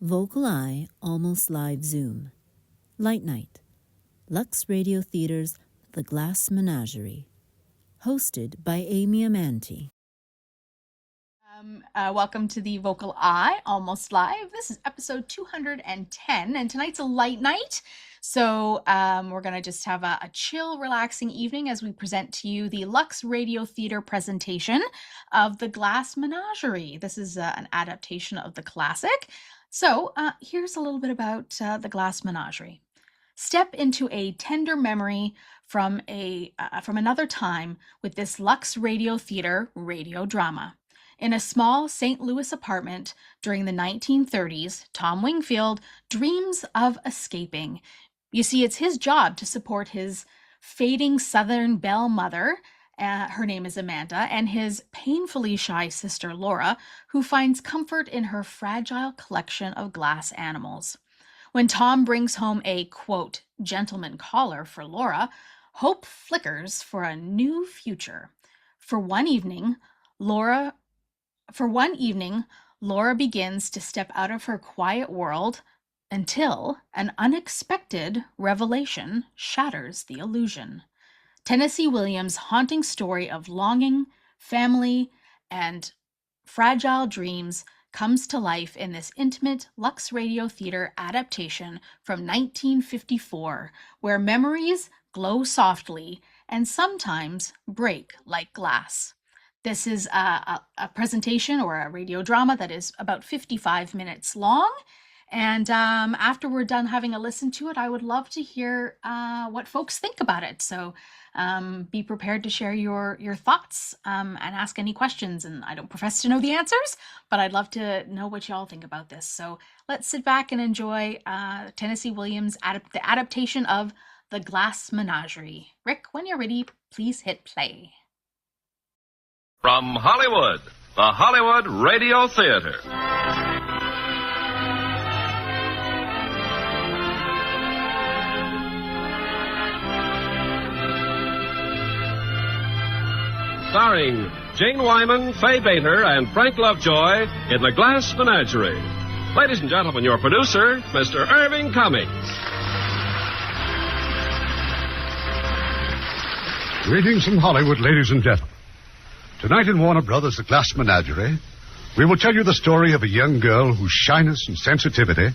VocalEye Almost Live Zoom. Lite Night. Lux Radio Theatre's The Glass Menagerie. Hosted by Amantea. Welcome to the VocalEye Almost Live. This is episode 210, and tonight's a light night. So we're going to just have a chill, relaxing evening as we present to you the Lux Radio Theatre presentation of The Glass Menagerie. This is an adaptation of the classic. So here's a little bit about The Glass Menagerie. Step into a tender memory from another time with this Lux Radio Theatre radio drama. In a small St. Louis apartment during the 1930s, Tom Wingfield dreams of escaping. You see, it's his job to support his fading Southern belle mother, her name is Amantea, and his painfully shy sister Laura, who finds comfort in her fragile collection of glass animals. When Tom brings home a, quote, gentleman caller for Laura, hope flickers for a new future. For one evening, Laura begins to step out of her quiet world until an unexpected revelation shatters the illusion. Tennessee Williams' haunting story of longing, family, and fragile dreams comes to life in this intimate Lux Radio Theatre adaptation from 1954, where memories glow softly and sometimes break like glass. This is a presentation or a radio drama that is about 55 minutes long. And after we're done having a listen to it, I would love to hear what folks think about it. So be prepared to share your thoughts and ask any questions. And I don't profess to know the answers, but I'd love to know what y'all think about this. So let's sit back and enjoy Tennessee Williams' the adaptation of The Glass Menagerie. Rick, when you're ready, please hit play. From Hollywood, the Hollywood Radio Theatre. Starring Jane Wyman, Fay Bainter, and Frank Lovejoy in The Glass Menagerie. Ladies and gentlemen, your producer, Mr. Irving Cummings. Greetings from Hollywood, ladies and gentlemen. Tonight in Warner Brothers' The Glass Menagerie, we will tell you the story of a young girl whose shyness and sensitivity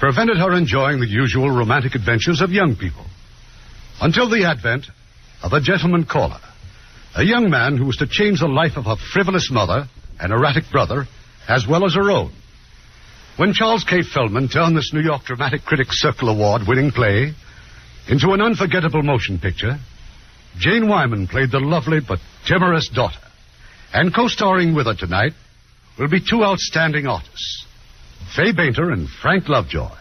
prevented her enjoying the usual romantic adventures of young people, until the advent of a gentleman caller, a young man who was to change the life of her frivolous mother and erratic brother, as well as her own. When Charles K. Feldman turned this New York Dramatic Critics Circle Award-winning play into an unforgettable motion picture, Jane Wyman played the lovely but timorous daughter. And co-starring with her tonight will be two outstanding artists, Fay Bainter and Frank Lovejoy.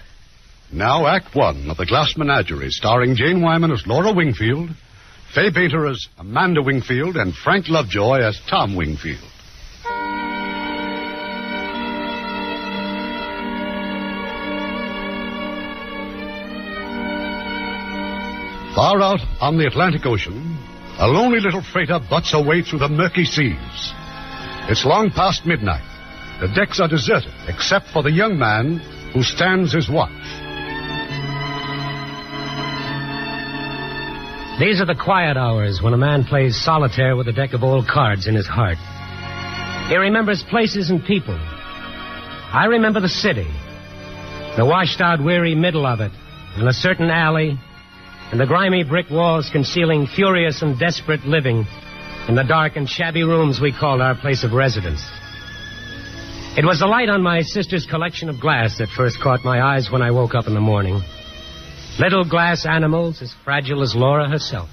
Now, Act One of The Glass Menagerie, starring Jane Wyman as Laura Wingfield, Fay Bainter as Amanda Wingfield, and Frank Lovejoy as Tom Wingfield. Far out on the Atlantic Ocean, a lonely little freighter butts her way through the murky seas. It's long past midnight. The decks are deserted, except for the young man who stands his watch. These are the quiet hours when a man plays solitaire with a deck of old cards in his heart. He remembers places and people. I remember the city, the washed-out, weary middle of it, and a certain alley, and the grimy brick walls concealing furious and desperate living in the dark and shabby rooms we called our place of residence. It was the light on my sister's collection of glass that first caught my eyes when I woke up in the morning. Little glass animals as fragile as Laura herself.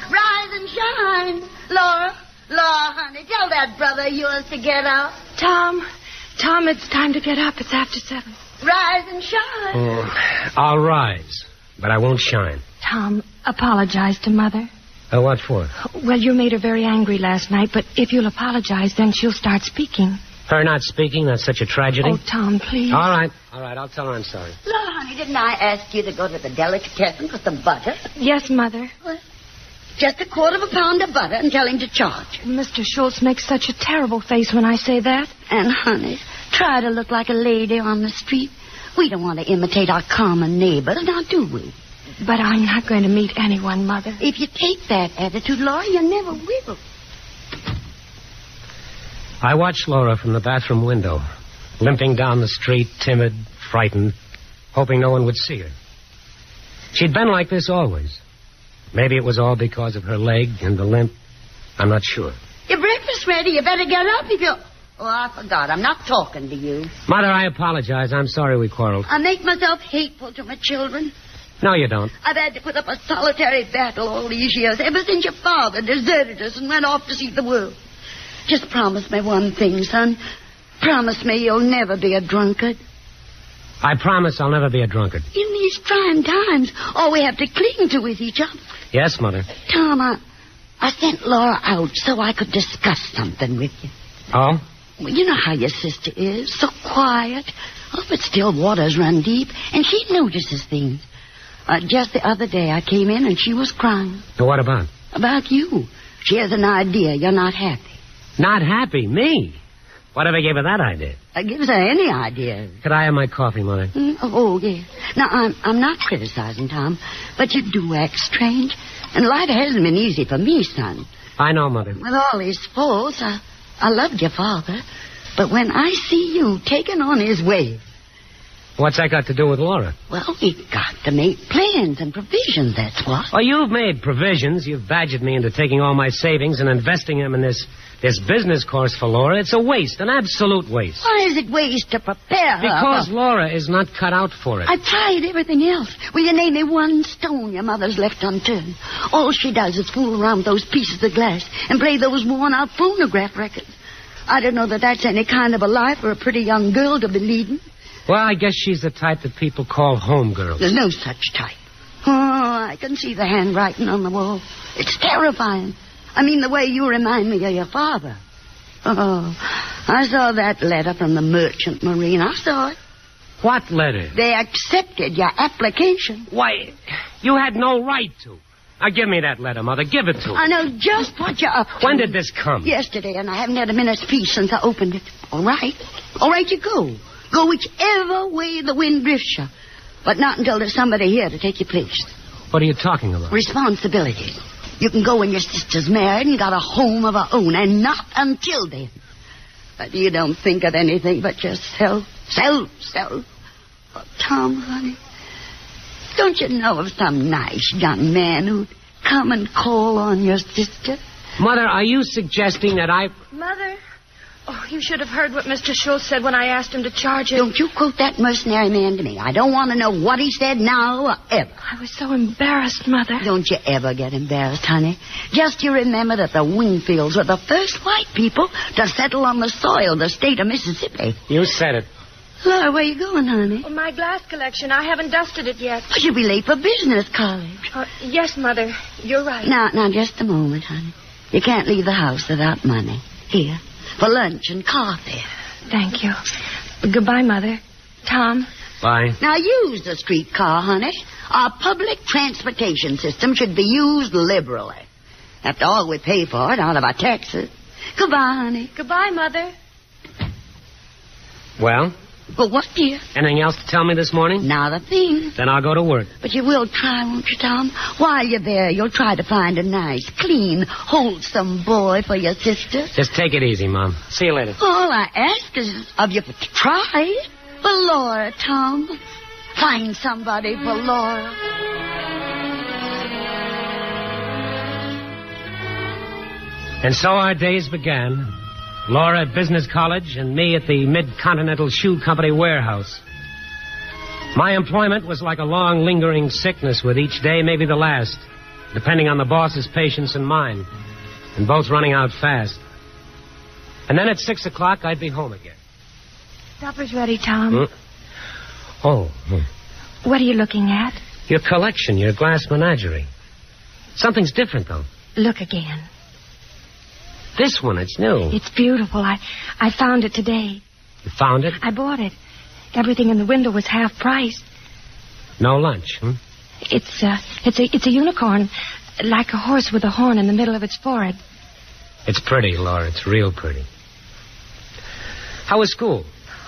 Rise and shine, Laura. Laura, honey, tell that brother of yours to get up. Tom, it's time to get up. It's after 7. Rise and shine. Oh, I'll rise, but I won't shine. Tom, apologize to Mother. What for? Well, you made her very angry last night, but if you'll apologize, then she'll start speaking. Her not speaking? That's such a tragedy. Oh, Tom, please. All right. I'll tell her I'm sorry. Laura, honey, didn't I ask you to go to the delicatessen for some butter? Yes, Mother. What? Just a quarter of a pound of butter and tell him to charge. Mr. Schultz makes such a terrible face when I say that. And, honey, Try to look like a lady on the street. We don't want to imitate our common neighbors, now do we? But I'm not going to meet anyone, Mother. If you take that attitude, Laura, you never will. I watched Laura from the bathroom window, limping down the street, timid, frightened, hoping no one would see her. She'd been like this always. Maybe it was all because of her leg and the limp. I'm not sure. Your breakfast ready. You better get up if you... Oh, I forgot. I'm not talking to you. Mother, I apologize. I'm sorry we quarreled. I make myself hateful to my children. No, you don't. I've had to put up a solitary battle all these years, ever since your father deserted us and went off to see the world. Just promise me one thing, son. Promise me you'll never be a drunkard. I promise I'll never be a drunkard. In these trying times, all we have to cling to is each other. Yes, Mother. Tom, I sent Laura out so I could discuss something with you. Oh? Well, you know how your sister is, so quiet. Oh, but still waters run deep, and she notices things. Just the other day I came in and she was crying. What about? About you. She has an idea you're not happy. Not happy? Me? Whatever gave her that idea? Gives her any idea. Could I have my coffee, Mother? Oh, yes. Now, I'm not criticizing, Tom, but you do act strange. And life hasn't been easy for me, son. I know, Mother. With all his faults, I loved your father. But when I see you taking on his way... What's that got to do with Laura? Well, we got to make plans and provisions, that's what. Oh, you've made provisions. You've badgered me into taking all my savings and investing them in this business course for Laura. It's a waste, an absolute waste. Why is it waste to prepare her? Because Laura is not cut out for it. I've tried everything else. Will you name me one stone your mother's left unturned? All she does is fool around with those pieces of glass and play those worn-out phonograph records. I don't know that that's any kind of a life for a pretty young girl to be leading. Well, I guess she's the type that people call homegirls. There's no such type. Oh, I can see the handwriting on the wall. It's terrifying. I mean, the way you remind me of your father. Oh, I saw that letter from the Merchant Marine. I saw it. What letter? They accepted your application. Why, you had no right to. Now, give me that letter, Mother. Give it to her. I know just what you're up to. When did this come? Yesterday, and I haven't had a minute's peace since I opened it. All right. All right, you go. Go whichever way the wind drifts you. But not until there's somebody here to take your place. What are you talking about? Responsibility. You can go when your sister's married and got a home of her own, and not until then. But you don't think of anything but yourself. Self. Oh, Tom, honey, don't you know of some nice young man who'd come and call on your sister? Mother, are you suggesting that I... Mother? Oh, you should have heard what Mr. Schultz said when I asked him to charge it. Don't you quote that mercenary man to me. I don't want to know what he said now or ever. I was so embarrassed, Mother. Don't you ever get embarrassed, honey. Just you remember that the Wingfields were the first white people to settle on the soil of the state of Mississippi. You said it. Laura, where you going, honey? Well, my glass collection. I haven't dusted it yet. But you'll be late for business college. Yes, Mother. You're right. Now, just a moment, honey. You can't leave the house without money. Here, for lunch and coffee. Thank you. Goodbye, Mother. Tom. Bye. Now, use the streetcar, honey. Our public transportation system should be used liberally. After all, we pay for it out of our taxes. Goodbye, honey. Goodbye, Mother. Well? Well, what, dear? Anything else to tell me this morning? Not a thing. Then I'll go to work. But you will try, won't you, Tom? While you're there, you'll try to find a nice, clean, wholesome boy for your sister. Just take it easy, Mom. See you later. All I ask is of you to try. For Laura, Tom. Find somebody for Laura. And so our days began. Laura at business college and me at the Mid-Continental Shoe Company warehouse. My employment was like a long, lingering sickness with each day maybe the last, depending on the boss's patience and mine, and both running out fast. And then at 6 o'clock, I'd be home again. Supper's ready, Tom. Oh. What are you looking at? Your collection, your Glass Menagerie. Something's different, though. Look again. This one, it's new. It's beautiful. I found it today. You found it? I bought it. Everything in the window was half price. No lunch, huh? It's a unicorn, like a horse with a horn in the middle of its forehead. It's pretty, Laura. It's real pretty. How was school?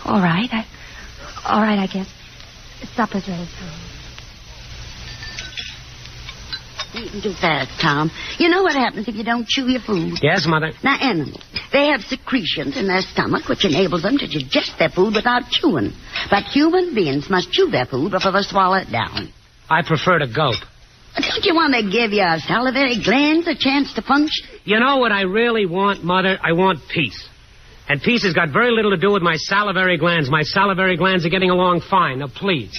All right, I guess. Supper's ready, Tom. Eating too fast, Tom. You know what happens if you don't chew your food? Yes, Mother? Now, animals, they have secretions in their stomach which enables them to digest their food without chewing. But human beings must chew their food before they swallow it down. I prefer to gulp. Don't you want to give your salivary glands a chance to function? You know what I really want, Mother? I want peace. And peace has got very little to do with my salivary glands. My salivary glands are getting along fine. Now, please,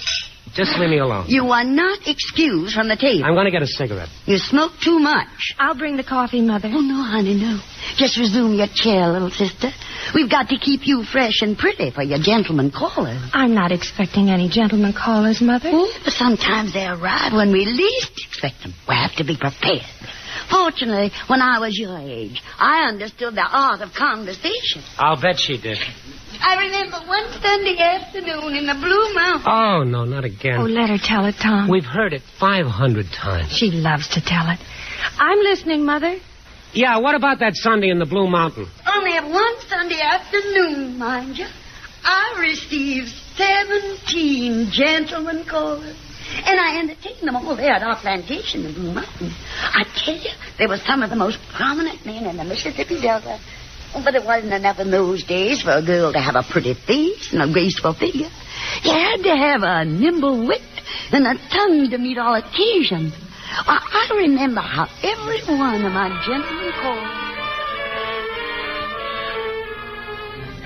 just leave me alone. You are not excused from the table. I'm going to get a cigarette. You smoke too much. I'll bring the coffee, Mother. Oh, no, honey, no. Just resume your chair, little sister. We've got to keep you fresh and pretty for your gentleman callers. I'm not expecting any gentleman callers, Mother. Oh, but sometimes they arrive when we least expect them. We have to be prepared. Fortunately, when I was your age, I understood the art of conversation. I'll bet she did. I remember one Sunday afternoon in the Blue Mountains. Oh, no, not again. Oh, let her tell it, Tom. We've heard it 500 times. She loves to tell it. I'm listening, Mother. Yeah, what about that Sunday in the Blue Mountain? Only one Sunday afternoon, mind you, I received 17 gentlemen callers. And I entertained them all there at our plantation in Blue Mountain. I tell you, they were some of the most prominent men in the Mississippi Delta. But it wasn't enough in those days for a girl to have a pretty face and a graceful figure. You had to have a nimble wit and a tongue to meet all occasions. I remember how every one of my gentlemen called.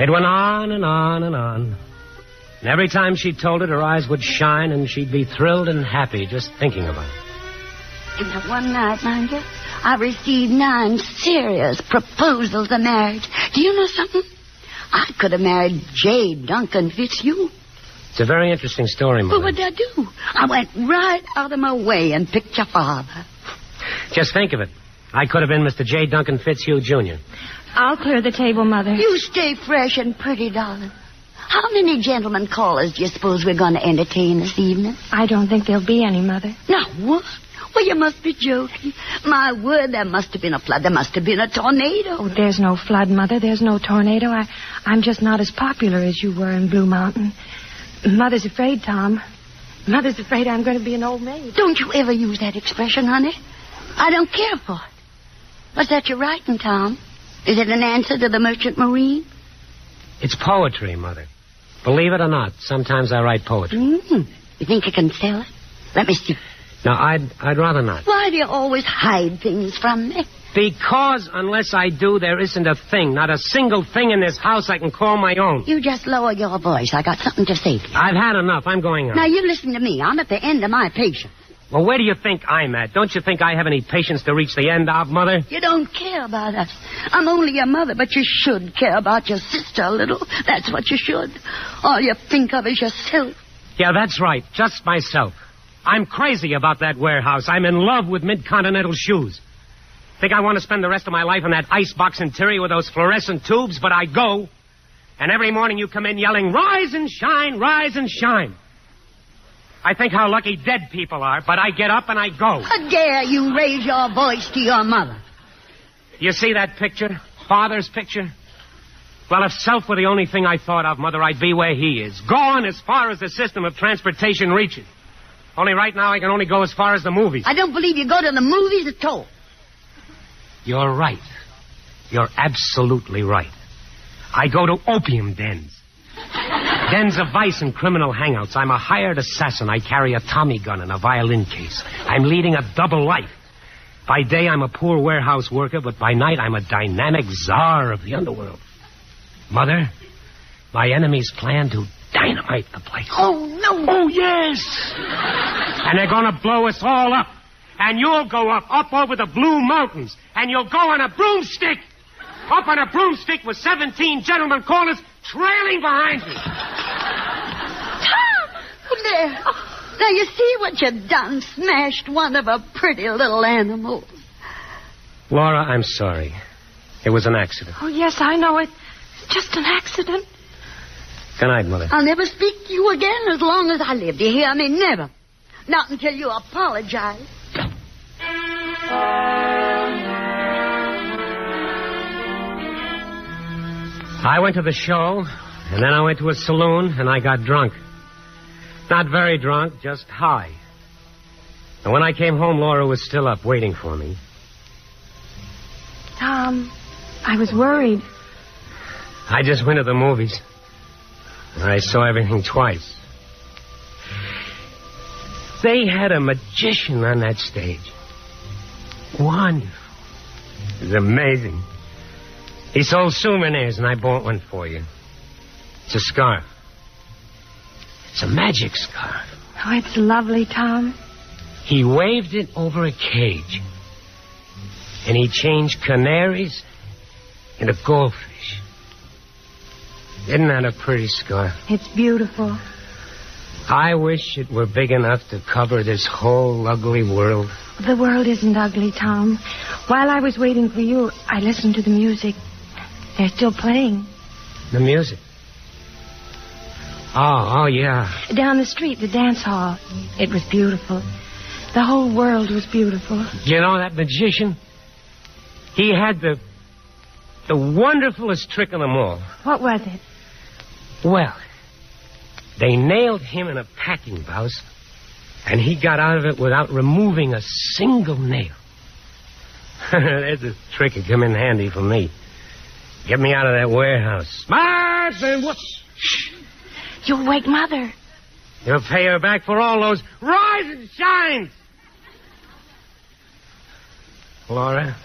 It went on and on and on. And every time she told it, her eyes would shine and she'd be thrilled and happy just thinking about it. And that one night, mind you, I received 9 serious proposals of marriage. Do you know something? I could have married J. Duncan Fitzhugh. It's a very interesting story, Mother. But what did I do? I went right out of my way and picked your father. Just think of it. I could have been Mr. J. Duncan Fitzhugh, Jr. I'll clear the table, Mother. You stay fresh and pretty, darling. How many gentlemen callers do you suppose we're going to entertain this evening? I don't think there'll be any, Mother. Now, what? Well, you must be joking. My word, there must have been a flood. There must have been a tornado. Oh, there's no flood, Mother. There's no tornado. I'm just not as popular as you were in Blue Mountain. Mother's afraid, Tom. Mother's afraid I'm going to be an old maid. Don't you ever use that expression, honey. I don't care for it. What's that you're writing, Tom? Is it an answer to the Merchant Marine? It's poetry, Mother. Believe it or not, sometimes I write poetry. You think you can sell it? Let me see. No, I'd rather not. Why do you always hide things from me? Because unless I do, there isn't a thing, not a single thing in this house I can call my own. You just lower your voice. I got something to say to you. I've had enough. I'm going on. Now, you listen to me. I'm at the end of my patience. Well, where do you think I'm at? Don't you think I have any patience to reach the end of, Mother? You don't care about us. I'm only your mother, but you should care about your sister a little. That's what you should. All you think of is yourself. Yeah, that's right. Just myself. I'm crazy about that warehouse. I'm in love with mid-continental shoes. Think I want to spend the rest of my life in that icebox interior with those fluorescent tubes, but I go. And every morning you come in yelling, rise and shine, rise and shine. I think how lucky dead people are, but I get up and I go. How dare you raise your voice to your mother? You see that picture? Father's picture? Well, if self were the only thing I thought of, Mother, I'd be where he is. Gone as far as the system of transportation reaches. Only right now I can only go as far as the movies. I don't believe you go to the movies at all. You're right. You're absolutely right. I go to opium dens. Dens of vice and criminal hangouts. I'm a hired assassin. I carry a Tommy gun and a violin case. I'm leading a double life. By day, I'm a poor warehouse worker, but by night, I'm a dynamic czar of the underworld. Mother, my enemies plan to dynamite the place. Oh, no. Oh, yes. And they're going to blow us all up. And you'll go up over the Blue Mountains. And you'll go on a broomstick. Up on a broomstick with 17 gentlemen callers trailing behind you. Tom! Oh, there. Oh, now, you see what you've done? Smashed one of our pretty little animals. Laura, I'm sorry. It was an accident. Oh, yes, I know it. Just an accident. Good night, Mother. I'll never speak to you again as long as I live. Do you hear me? Never. Not until you apologize. I went to the show, And then I went to a saloon, and I got drunk. Not very drunk, just high. And when I came home, Laura was still up, waiting for me. Tom, I was worried. I just went to the movies. And I saw everything twice. They had a magician on that stage. Wonderful. It was amazing. He sold souvenirs, and I bought one for you. It's a scarf. It's a magic scarf. Oh, it's lovely, Tom. He waved it over a cage. And he changed canaries into goldfish. Isn't that a pretty scarf? It's beautiful. I wish it were big enough to cover this whole ugly world. The world isn't ugly, Tom. While I was waiting for you, I listened to the music. They're still playing. The music? Oh, yeah. Down the street, the dance hall. It was beautiful. The whole world was beautiful. You know that magician? He had the wonderfulest trick of them all. What was it? Well, they nailed him in a packing house, and he got out of it without removing a single nail. There's a trick that come in handy for me. Get me out of that warehouse. March and whoops. Shh. You'll wake Mother. You'll pay her back for all those rise and shines. Laura,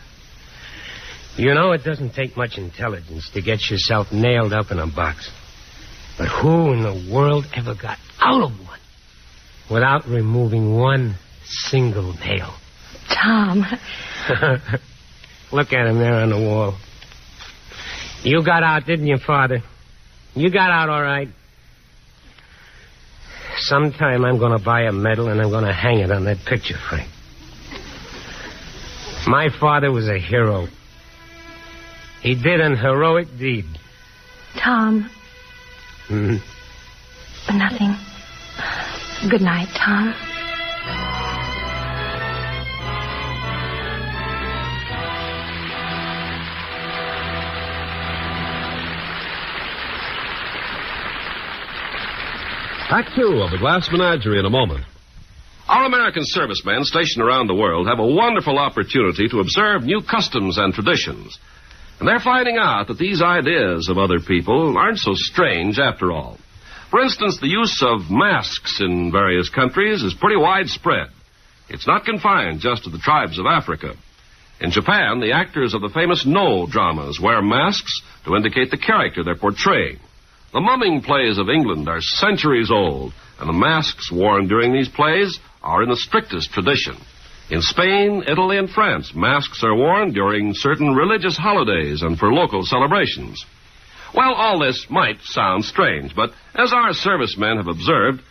you know it doesn't take much intelligence to get yourself nailed up in a box. But who in the world ever got out of one without removing one single nail? Tom. Look at him there on the wall. You got out, didn't you, Father? You got out all right. Sometime I'm going to buy a medal and I'm going to hang it on that picture frame. My father was a hero. He did an heroic deed. Tom. Nothing. Good night, Tom. Act 2 of the Glass Menagerie in a moment. Our American servicemen stationed around the world have a wonderful opportunity to observe new customs and traditions. And they're finding out that these ideas of other people aren't so strange after all. For instance, the use of masks in various countries is pretty widespread. It's not confined just to the tribes of Africa. In Japan, the actors of the famous No dramas wear masks to indicate the character they're portraying. The mumming plays of England are centuries old, and the masks worn during these plays are in the strictest tradition. In Spain, Italy, and France, masks are worn during certain religious holidays and for local celebrations. Well, all this might sound strange, but as our servicemen have observed,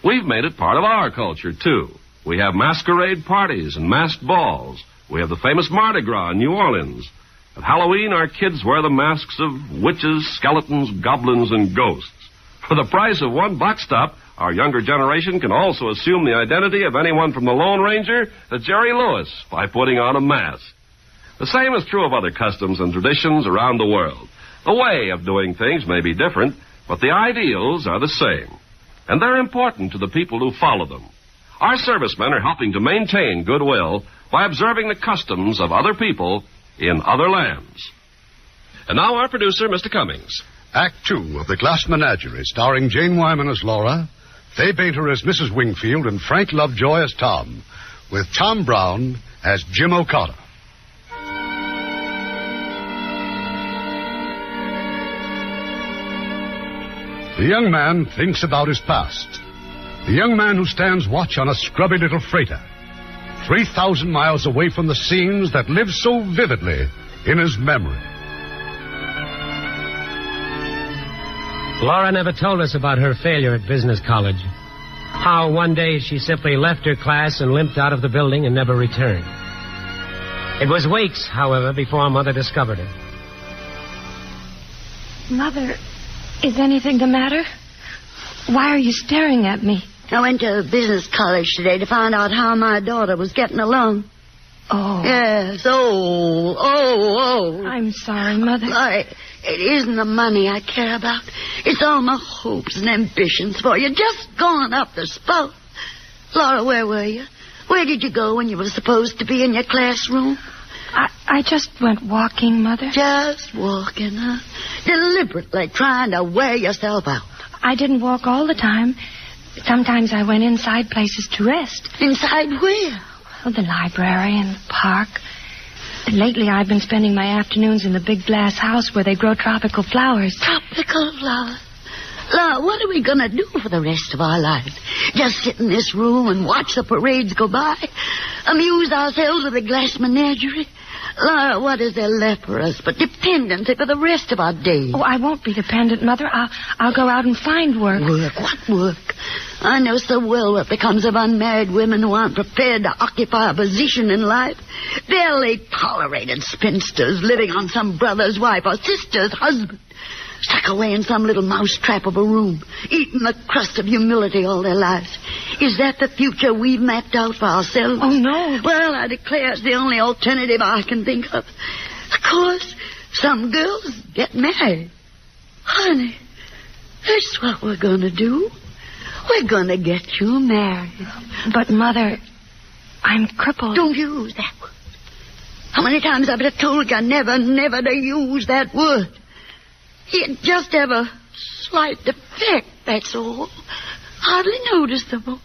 we've made it part of our culture, too. We have masquerade parties and masked balls. We have the famous Mardi Gras in New Orleans. At Halloween, our kids wear the masks of witches, skeletons, goblins, and ghosts. For the price of one box top, our younger generation can also assume the identity of anyone from the Lone Ranger to Jerry Lewis by putting on a mask. The same is true of other customs and traditions around the world. The way of doing things may be different, but the ideals are the same. And they're important to the people who follow them. Our servicemen are helping to maintain goodwill by observing the customs of other people in other lands. And now our producer, Mr. Cummings. Act 2 of the Glass Menagerie, starring Jane Wyman as Laura, Fay Bainter as Mrs. Wingfield, and Frank Lovejoy as Tom, with Tom Brown as Jim O'Connor. The young man thinks about his past. The young man who stands watch on a scrubby little freighter, 3,000 miles away from the scenes that live so vividly in his memory. Laura never told us about her failure at business college. How one day she simply left her class and limped out of the building and never returned. It was weeks, however, before Mother discovered her. Mother, is anything the matter? Why are you staring at me? I went to business college today to find out how my daughter was getting along. Oh. Yes, oh. I'm sorry, Mother. It isn't the money I care about. It's all my hopes and ambitions for you. Just gone up the spout. Laura, where were you? Where did you go when you were supposed to be in your classroom? I just went walking, Mother. Just walking, huh? Deliberately trying to wear yourself out. I didn't walk all the time. Sometimes I went inside places to rest. Inside where? Oh, the library and the park. And lately I've been spending my afternoons in the big glass house where they grow tropical flowers. Tropical flowers? Laura, what are we going to do for the rest of our lives? Just sit in this room and watch the parades go by? Amuse ourselves with the Glass Menagerie? Laura, what is there left for us but dependency for the rest of our days? Oh, I won't be dependent, Mother. I'll go out and find work. Work? What work? I know so well what becomes of unmarried women who aren't prepared to occupy a position in life. Barely tolerated spinsters living on some brother's wife or sister's husband. Stuck away in some little mousetrap of a room, eating the crust of humility all their lives. Is that the future we've mapped out for ourselves? Oh, no. Well, I declare it's the only alternative I can think of. Of course, some girls get married. Honey, that's what we're going to do. We're going to get you married. But, Mother, I'm crippled. Don't use that word. How many times have I told you never to use that word? You just have a slight defect, that's all. Hardly noticeable.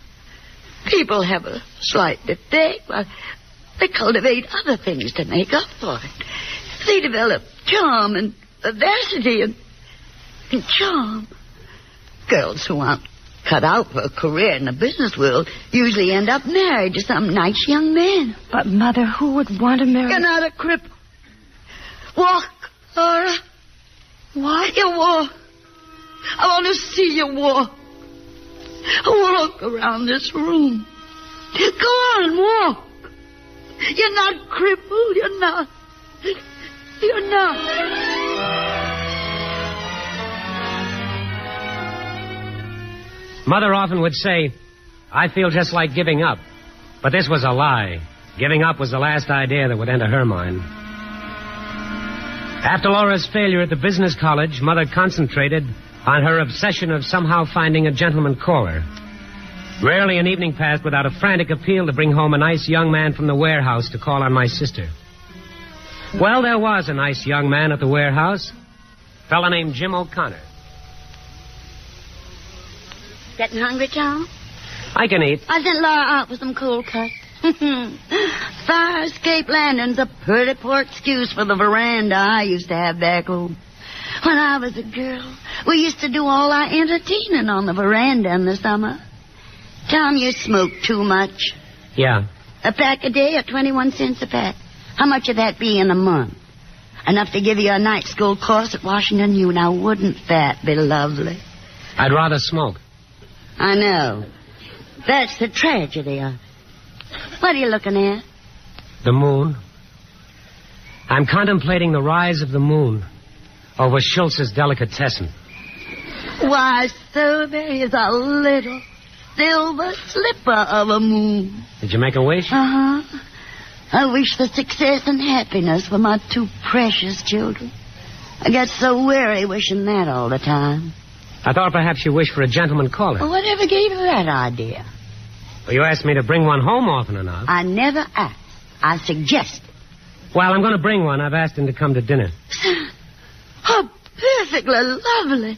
People have a slight defect, but they cultivate other things to make up for it. They develop charm and vivacity and charm. Girls who aren't cut out for a career in the business world usually end up married to some nice young man. But, Mother, who would want to marry... You're not a cripple. Walk, Laura. What? You walk. I want to see you walk. Walk around this room. Go on, walk. You're not crippled. You're not. You're not. Mother often would say, I feel just like giving up. But this was a lie. Giving up was the last idea that would enter her mind. After Laura's failure at the business college, Mother concentrated on her obsession of somehow finding a gentleman caller. Rarely an evening passed without a frantic appeal to bring home a nice young man from the warehouse to call on my sister. Well, there was a nice young man at the warehouse. A fella named Jim O'Connor. Getting hungry, Tom? I can eat. I sent Laura out for some cold cuts. Fire escape landing's a pretty poor excuse for the veranda I used to have back home. When I was a girl, we used to do all our entertaining on the veranda in the summer. Tom, you smoke too much. Yeah. A pack a day or 21 cents a pack. How much would that be in a month? Enough to give you a night school course at Washington U. Now, wouldn't that be lovely? I'd rather smoke. I know. That's the tragedy of it. What are you looking at? The moon. I'm contemplating the rise of the moon over Schultz's delicatessen. Why, so there is a little silver slipper of a moon. Did you make a wish? Uh-huh. I wish for success and happiness for my two precious children. I get so weary wishing that all the time. I thought perhaps you wished for a gentleman caller. Well, whatever gave you that idea? Well, you asked me to bring one home often enough. I never asked. I suggested. Well, I'm going to bring one. I've asked him to come to dinner. Oh, perfectly lovely.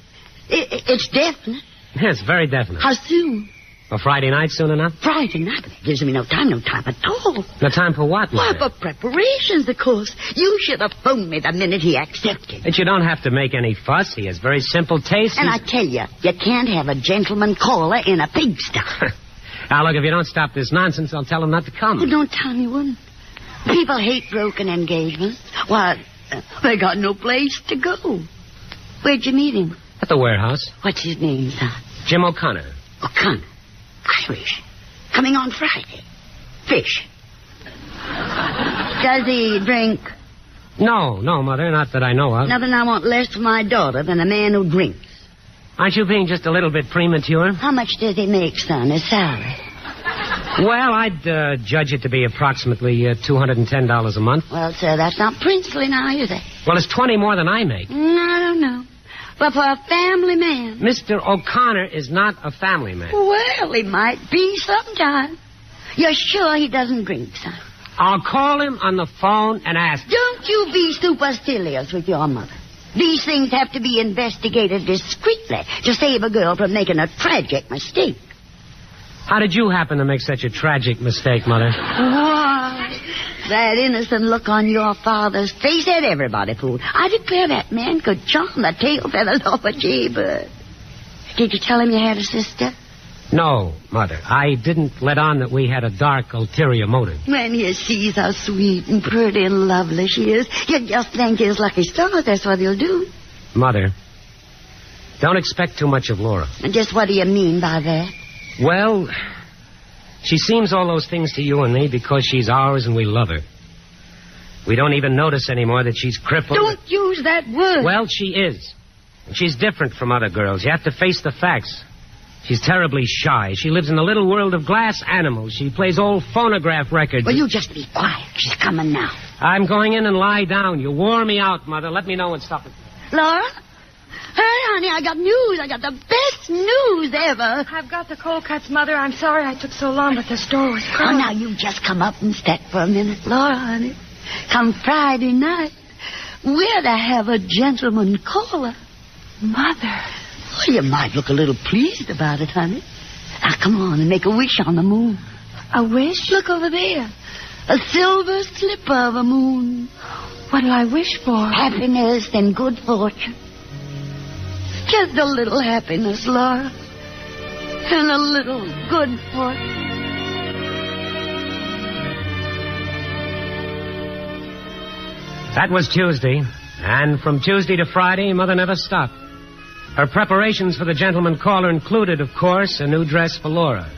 It's definite. Yes, very definite. How soon? Well, Friday night soon enough? Friday night? That gives me no time at all. No time for what, Why, Mother? for preparations, of course. You should have phoned me the minute he accepted. But you don't have to make any fuss. He has very simple tastes. And I tell you can't have a gentleman caller in a pigsty. Now, look, if you don't stop this nonsense, I'll tell him not to come. Oh, don't tell me, wouldn't. People hate broken engagements. Why, they got no place to go. Where'd you meet him? At the warehouse. What's his name, son? Jim O'Connor. O'Connor. Irish. Coming on Friday. Fish. Does he drink? No, Mother, not that I know of. Nothing I want less for my daughter than a man who drinks. Aren't you being just a little bit premature? How much does he make, son, his salary? Well, I'd judge it to be approximately $210 a month. Well, sir, that's not princely now, is it? Well, it's 20 more than I make. No, But for a family man. Mr. O'Connor is not a family man. Well, he might be sometime. You're sure he doesn't drink, son? I'll call him on the phone and ask. Don't you be supercilious with your mother. These things have to be investigated discreetly to save a girl from making a tragic mistake. How did you happen to make such a tragic mistake, Mother? Why, that innocent look on your father's face had everybody fooled. I declare that man could charm the tail feathers off a jaybird. Did you tell him you had a sister? No, Mother. I didn't let on that we had a dark, ulterior motive. When he sees how sweet and pretty and lovely she is, he'll just thank his lucky stars. That's what he'll do. Mother, don't expect too much of Laura. And just what do you mean by that? Well, she seems all those things to you and me because she's ours and we love her. We don't even notice anymore that she's crippled. Don't use that word. Well, she is. And she's different from other girls. You have to face the facts. She's terribly shy. She lives in a little world of glass animals. She plays old phonograph records. Well, you just be quiet. She's coming now. I'm going in and lie down. You wore me out, Mother. Let me know when stop it. Laura? Hey, honey, I got news. I got the best news ever. I've got the cold cuts, Mother. I'm sorry I took so long, but the store was closed. Oh, now you just come up and step for a minute, Laura, honey. Come Friday night, we're to have a gentleman caller. Mother. Well, you might look a little pleased about it, honey. Now, come on and make a wish on the moon. A wish? Look over there. A silver slipper of a moon. What'll I wish for? Happiness and good fortune. Just a little happiness, Laura. And a little good fortune. That was Tuesday. And from Tuesday to Friday, Mother never stopped. Her preparations for the gentleman caller included, of course, a new dress for Laura.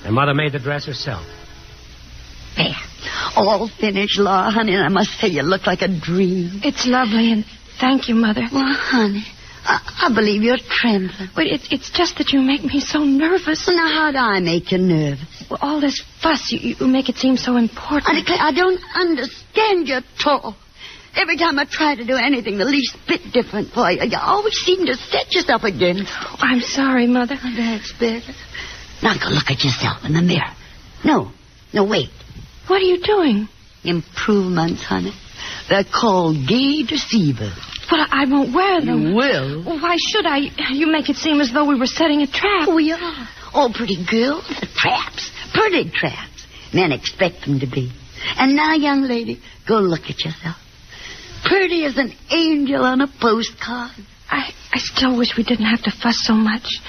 Her mother made the dress herself. There. All finished, Laura, honey, and I must say you look like a dream. It's lovely, and thank you, Mother. Well, honey, I believe you're trembling. But it's just that you make me so nervous. Now, how'd I make you nervous? Well, all this fuss, you make it seem so important. I declare, I don't understand you at all. Every time I try to do anything the least bit different for you, you always seem to set yourself against. Oh, I'm sorry, Mother. That's better. Now go look at yourself in the mirror. No, wait. What are you doing? Improvements, honey. They're called gay deceivers. Well, I won't wear them. You will? Well, why should I? You make it seem as though we were setting a trap. We are. All pretty girls are traps. Pretty traps. Men expect them to be. And now, young lady, go look at yourself. Pretty as an angel on a postcard. I still wish we didn't have to fuss so much.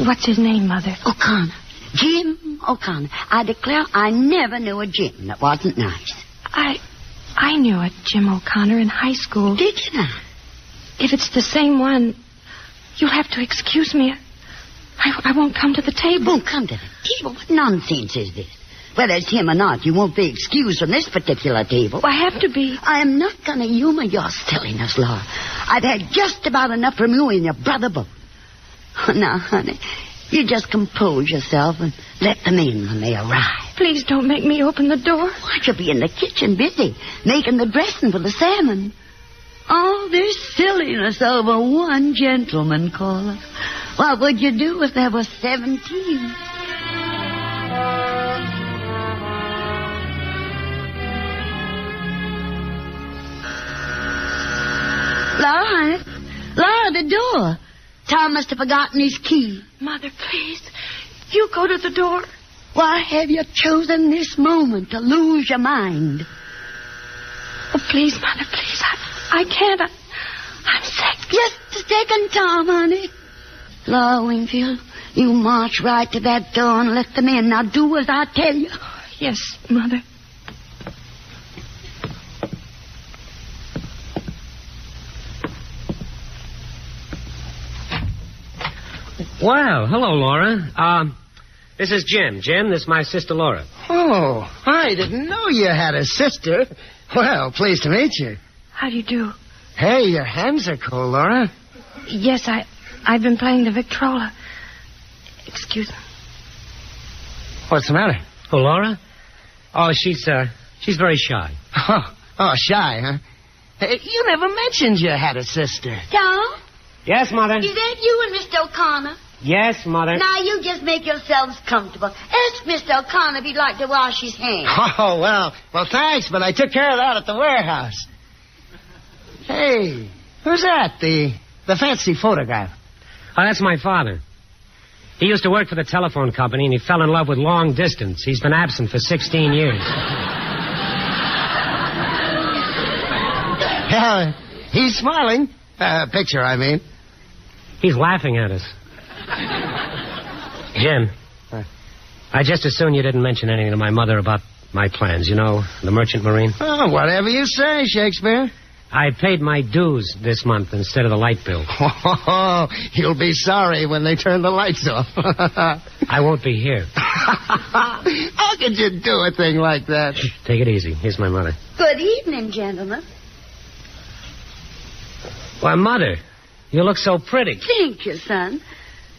What's his name, Mother? O'Connor. Jim O'Connor. I declare I never knew a Jim that wasn't nice. I knew a Jim O'Connor in high school. Did you not? If it's the same one, you'll have to excuse me. I won't come to the table. Won't come to the table? What nonsense is this? Whether it's him or not, you won't be excused from this particular table. I have to be. I am not going to humor your silliness, Laura. I've had just about enough from you and your brother both. Now, honey, you just compose yourself and let them in when they arrive. Please don't make me open the door. Why, you'll be in the kitchen busy making the dressing for the salmon. All this silliness over one gentleman caller. What would you do if there were 17? Laura, honey. Laura, the door. Tom must have forgotten his key. Mother, please. You go to the door. Why have you chosen this moment to lose your mind? Oh, please, Mother, please. I can't. I'm sick. Just a second, Tom, honey. Laura Wingfield, you march right to that door and let them in. Now do as I tell you. Yes, Mother. Well, hello, Laura. This is Jim. Jim, this is my sister, Laura. Oh, I didn't know you had a sister. Well, pleased to meet you. How do you do? Hey, your hands are cold, Laura. Yes, I've been playing the Victrola. Excuse me. What's the matter? Oh, Laura? Oh, she's very shy. Oh, shy, huh? You never mentioned you had a sister. Tom, Yes, Mother. is that you and Mr. O'Connor? Yes, Mother. Now, you just make yourselves comfortable. Ask Mr. O'Connor if he'd like to wash his hands. Oh, well, thanks, but I took care of that at the warehouse. Hey, who's that? The fancy photograph. Oh, that's my father. He used to work for the telephone company, and he fell in love with long distance. He's been absent for 16 years. Yeah, he's smiling. Picture, I mean. He's laughing at us. Jim, I just as soon you didn't mention anything to my mother about my plans. You know, the Merchant Marine. Oh, whatever you say, Shakespeare. I paid my dues this month instead of the light bill. Oh, you'll be sorry when they turn the lights off. I won't be here. How could you do a thing like that? Take it easy. Here's my mother. Good evening, gentlemen. Why, Mother, you look so pretty. Thank you, son.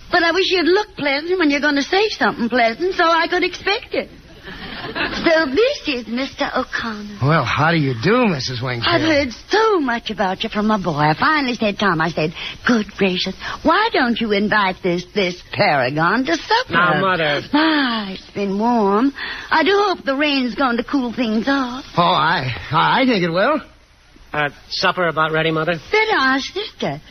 But I wish you'd look pleasant when you're going to say something pleasant so I could expect it. So this is Mr. O'Connor. Well, how do you do, Mrs. Wingfield? I've heard so much about you from my boy. I finally said, Tom, I said, good gracious, why don't you invite this paragon to supper? Now, Mother. Ah, it's been warm. I do hope the rain's going to cool things off. Oh, I think it will. Supper about ready, Mother? Better our sister.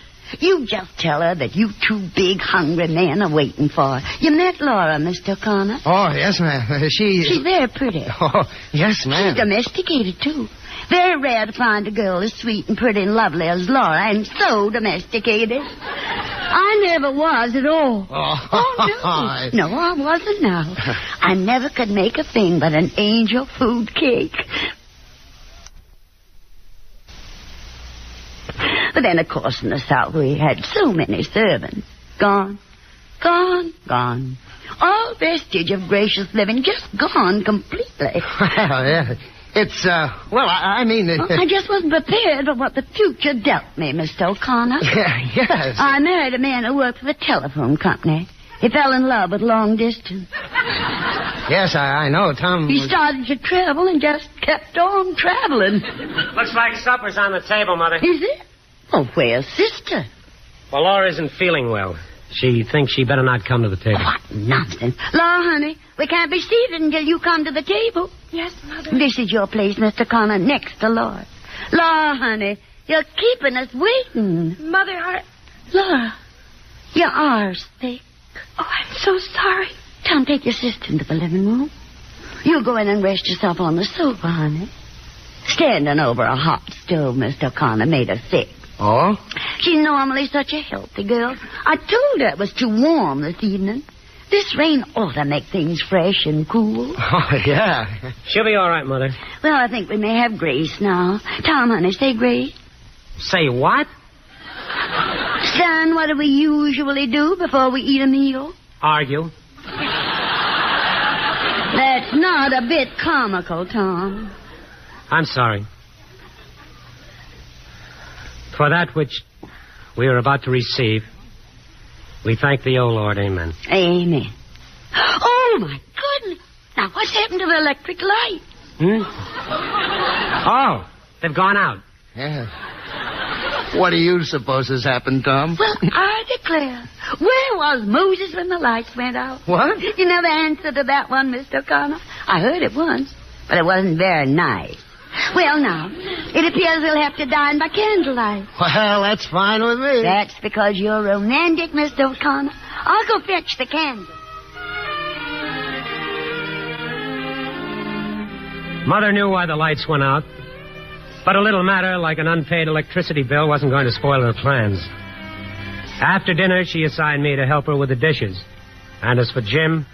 You just tell her that you two big, hungry men are waiting for her. You met Laura, Mr. O'Connor. Oh, yes, ma'am. She's very pretty. Oh, yes, ma'am. She's domesticated, too. Very rare to find a girl as sweet and pretty and lovely as Laura, and so domesticated. I never was at all. Oh, no. No, I wasn't now. I never could make a thing but an angel food cake. But then, of course, in the South, we had so many servants. Gone. All vestige of gracious living just gone completely. Well, yeah. It's, I mean... I just wasn't prepared for what the future dealt me, Mr. O'Connor. Yes. I married a man who worked for the telephone company. He fell in love with long distance. Yes, I know, Tom. He started to travel and just kept on traveling. Looks like supper's on the table, Mother. Is it? Oh, where's sister? Well, Laura isn't feeling well. She thinks she better not come to the table. What nonsense. Laura, honey, we can't be seated until you come to the table. Yes, Mother. This is your place, Mr. Connor, next to Laura. Laura, honey, you're keeping us waiting. Mother, Laura, your arm's thick. Oh, I'm so sorry. Tom, take your sister into the living room. You go in and rest yourself on the sofa, honey. Standing over a hot stove, Mr. Connor, made her sick. Oh? She's normally such a healthy girl. I told her it was too warm this evening. This rain ought to make things fresh and cool. Oh, yeah. She'll be all right, Mother. Well, I think we may have grace now. Tom, honey, say grace. Say what? Son, what do we usually do before we eat a meal? Argue. That's not a bit comical, Tom. I'm sorry. For that which we are about to receive, we thank thee, O Lord. Amen. Amen. Oh, my goodness. Now, what's happened to the electric light? Oh, they've gone out. Yeah. What do you suppose has happened, Tom? Well, I declare. Where was Moses when the lights went out? What? You never answered to that one, Mr. O'Connor. I heard it once, but it wasn't very nice. Well, now, it appears we'll have to dine by candlelight. Well, that's fine with me. That's because you're romantic, Mr. O'Connor. I'll go fetch the candle. Mother knew why the lights went out, but a little matter like an unpaid electricity bill wasn't going to spoil her plans. After dinner, she assigned me to help her with the dishes. And as for Jim...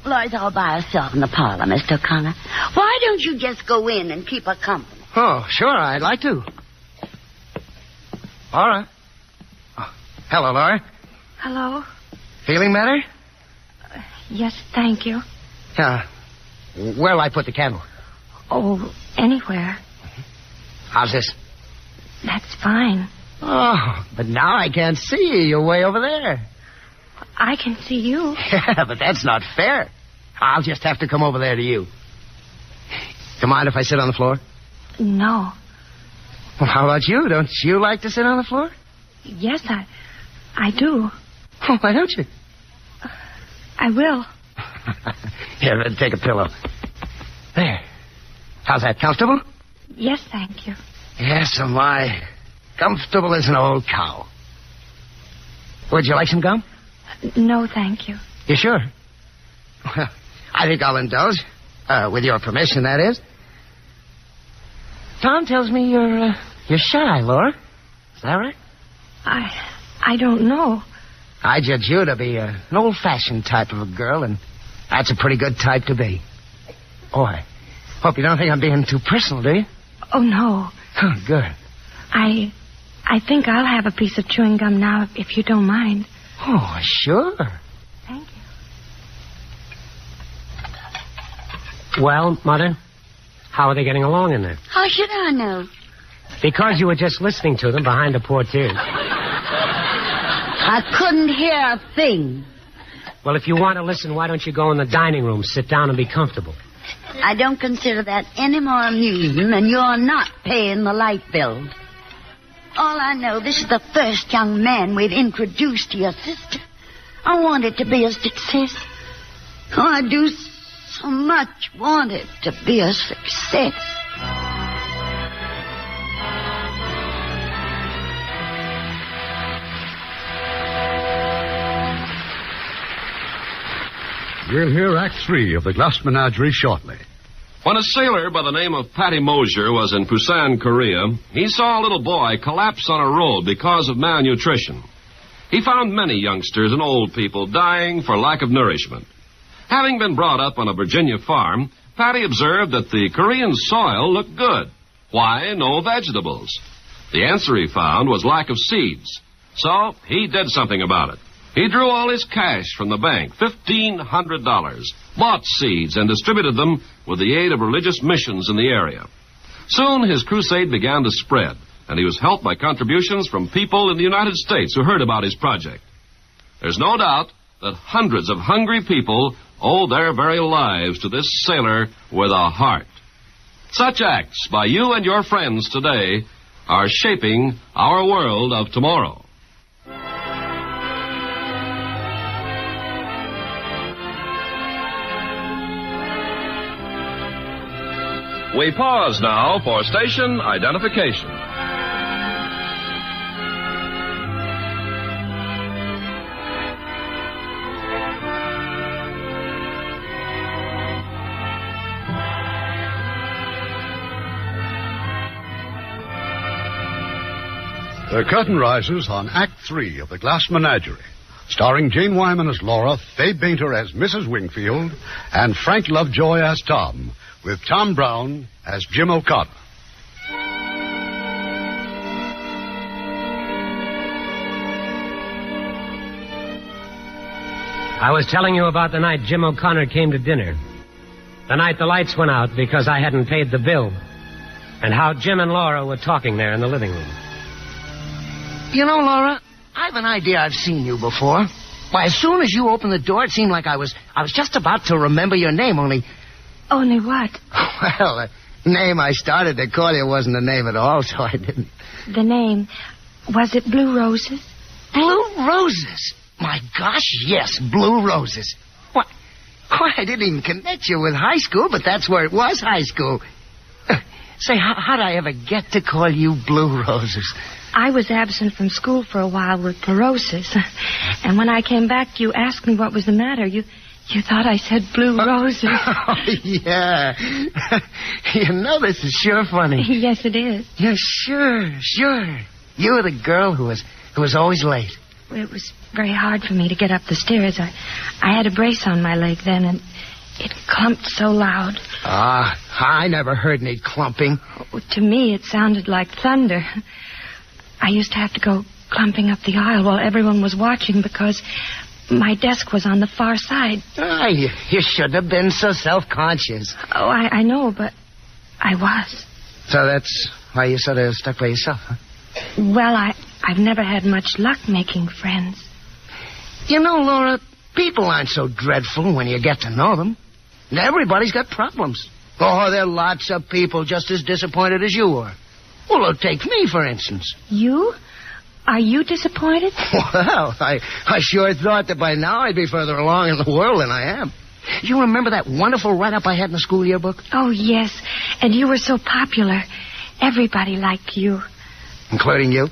Laura's all by herself in the parlor, Mr. O'Connor. Why don't you just go in and keep her company? Oh, sure, I'd like to. All right. Oh, hello, Laura. Hello? Feeling better? Yes, thank you. Where'll I put the candle? Oh, anywhere. How's this? That's fine. Oh, but now I can't see you. You're way over there. I can see you. Yeah, but that's not fair. I'll just have to come over there to you. You mind if I sit on the floor? No. Well, how about you? Don't you like to sit on the floor? Yes, I do. Oh, why don't you? I will. Here, take a pillow. There. How's that, comfortable? Yes, thank you. Yes, am I. Comfortable as an old cow. Would you like some gum? No, thank you. You sure? Well, I think I'll indulge. With your permission, that is. Tom tells me you're shy, Laura. Is that right? I don't know. I judge you to be an old-fashioned type of a girl, and that's a pretty good type to be. Oh, I hope you don't think I'm being too personal, do you? Oh, no. Oh, good. I think I'll have a piece of chewing gum now, if you don't mind. Oh, sure. Thank you. Well, Mother, how are they getting along in there? How should I know? Because you were just listening to them behind the portiere. I couldn't hear a thing. Well, if you want to listen, why don't you go in the dining room, sit down, and be comfortable? I don't consider that any more amusing than you're not paying the light bill. All I know, this is the first young man we've introduced to your sister. I want it to be a success. Oh, I do so much want it to be a success. We'll hear Act 3 of the Glass Menagerie shortly. When a sailor by the name of Patty Mosier was in Busan, Korea, he saw a little boy collapse on a road because of malnutrition. He found many youngsters and old people dying for lack of nourishment. Having been brought up on a Virginia farm, Patty observed that the Korean soil looked good. Why no vegetables? The answer he found was lack of seeds. So he did something about it. He drew all his cash from the bank, $1,500, bought seeds, and distributed them with the aid of religious missions in the area. Soon his crusade began to spread, and he was helped by contributions from people in the United States who heard about his project. There's no doubt that hundreds of hungry people owe their very lives to this sailor with a heart. Such acts by you and your friends today are shaping our world of tomorrow. We pause now for station identification. The curtain rises on Act 3 of the Glass Menagerie, starring Jane Wyman as Laura, Faye Bainter as Mrs. Wingfield, and Frank Lovejoy as Tom, with Tom Brown as Jim O'Connor. I was telling you about the night Jim O'Connor came to dinner. The night the lights went out because I hadn't paid the bill. And how Jim and Laura were talking there in the living room. You know, Laura, I've an idea I've seen you before. Why, as soon as you opened the door, it seemed like I was just about to remember your name, only... Only what? Well, the name I started to call you wasn't a name at all, so I didn't. The name, was it Blue Roses? Blue Roses? My gosh, yes, Blue Roses. Why, I didn't even connect you with high school, but that's where it was, high school. Say, how'd I ever get to call you Blue Roses? I was absent from school for a while with chlorosis. And when I came back, you asked me what was the matter. You thought I said Blue Roses. Oh, yeah. You know, this is sure funny. Yes, it is. Yeah, sure. You were the girl who was always late. Well, it was very hard for me to get up the stairs. I had a brace on my leg then, and it clumped so loud. I never heard any clumping. Oh, to me, it sounded like thunder. I used to have to go clumping up the aisle while everyone was watching because my desk was on the far side. You shouldn't have been so self-conscious. Oh, I know, but I was. So that's why you sort of stuck by yourself, huh? Well, I've never had much luck making friends. You know, Laura, people aren't so dreadful when you get to know them. Everybody's got problems. Oh, there are lots of people just as disappointed as you were. Well, take me, for instance. You? Are you disappointed? Well, I sure thought that by now I'd be further along in the world than I am. You remember that wonderful write-up I had in the school yearbook? Oh, yes. And you were so popular. Everybody liked you. Including you?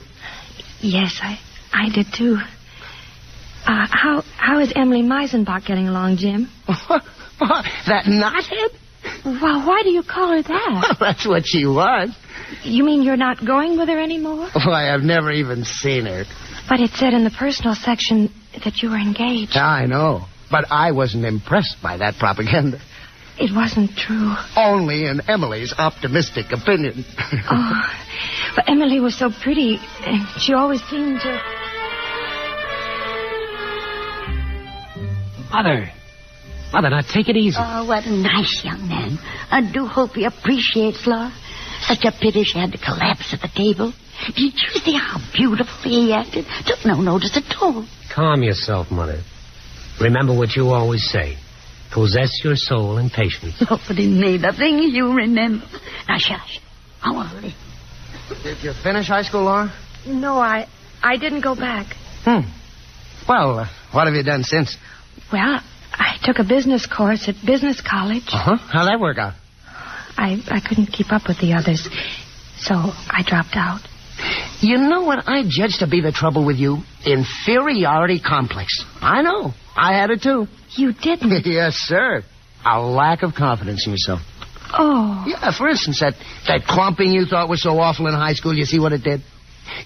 Yes, I did, too. How is Emily Meisenbach getting along, Jim? That knothead? Well, why do you call her that? Well, that's what she was. You mean you're not going with her anymore? Why, I've never even seen her. But it said in the personal section that you were engaged. I know. But I wasn't impressed by that propaganda. It wasn't true. Only in Emily's optimistic opinion. Oh, but Emily was so pretty, and she always seemed to... Mother, now take it easy. Oh, what a nice young man. I do hope he appreciates Laura. Such a pity she had to collapse at the table. Did you see how beautifully he acted? Took no notice at all. Calm yourself, Mother. Remember what you always say. Possess your soul in patience. Oh, but he made the things you remember. Now, shush. How old is he? Did you finish high school, Laura? No, I didn't go back. Well, what have you done since? Well, I took a business course at business college. Uh-huh. How'd that work out? I couldn't keep up with the others, so I dropped out. You know what I judge to be the trouble with you? Inferiority complex. I know. I had it, too. You didn't? Yes, sir. A lack of confidence in yourself. Oh. Yeah, for instance, that clumping you thought was so awful in high school, you see what it did?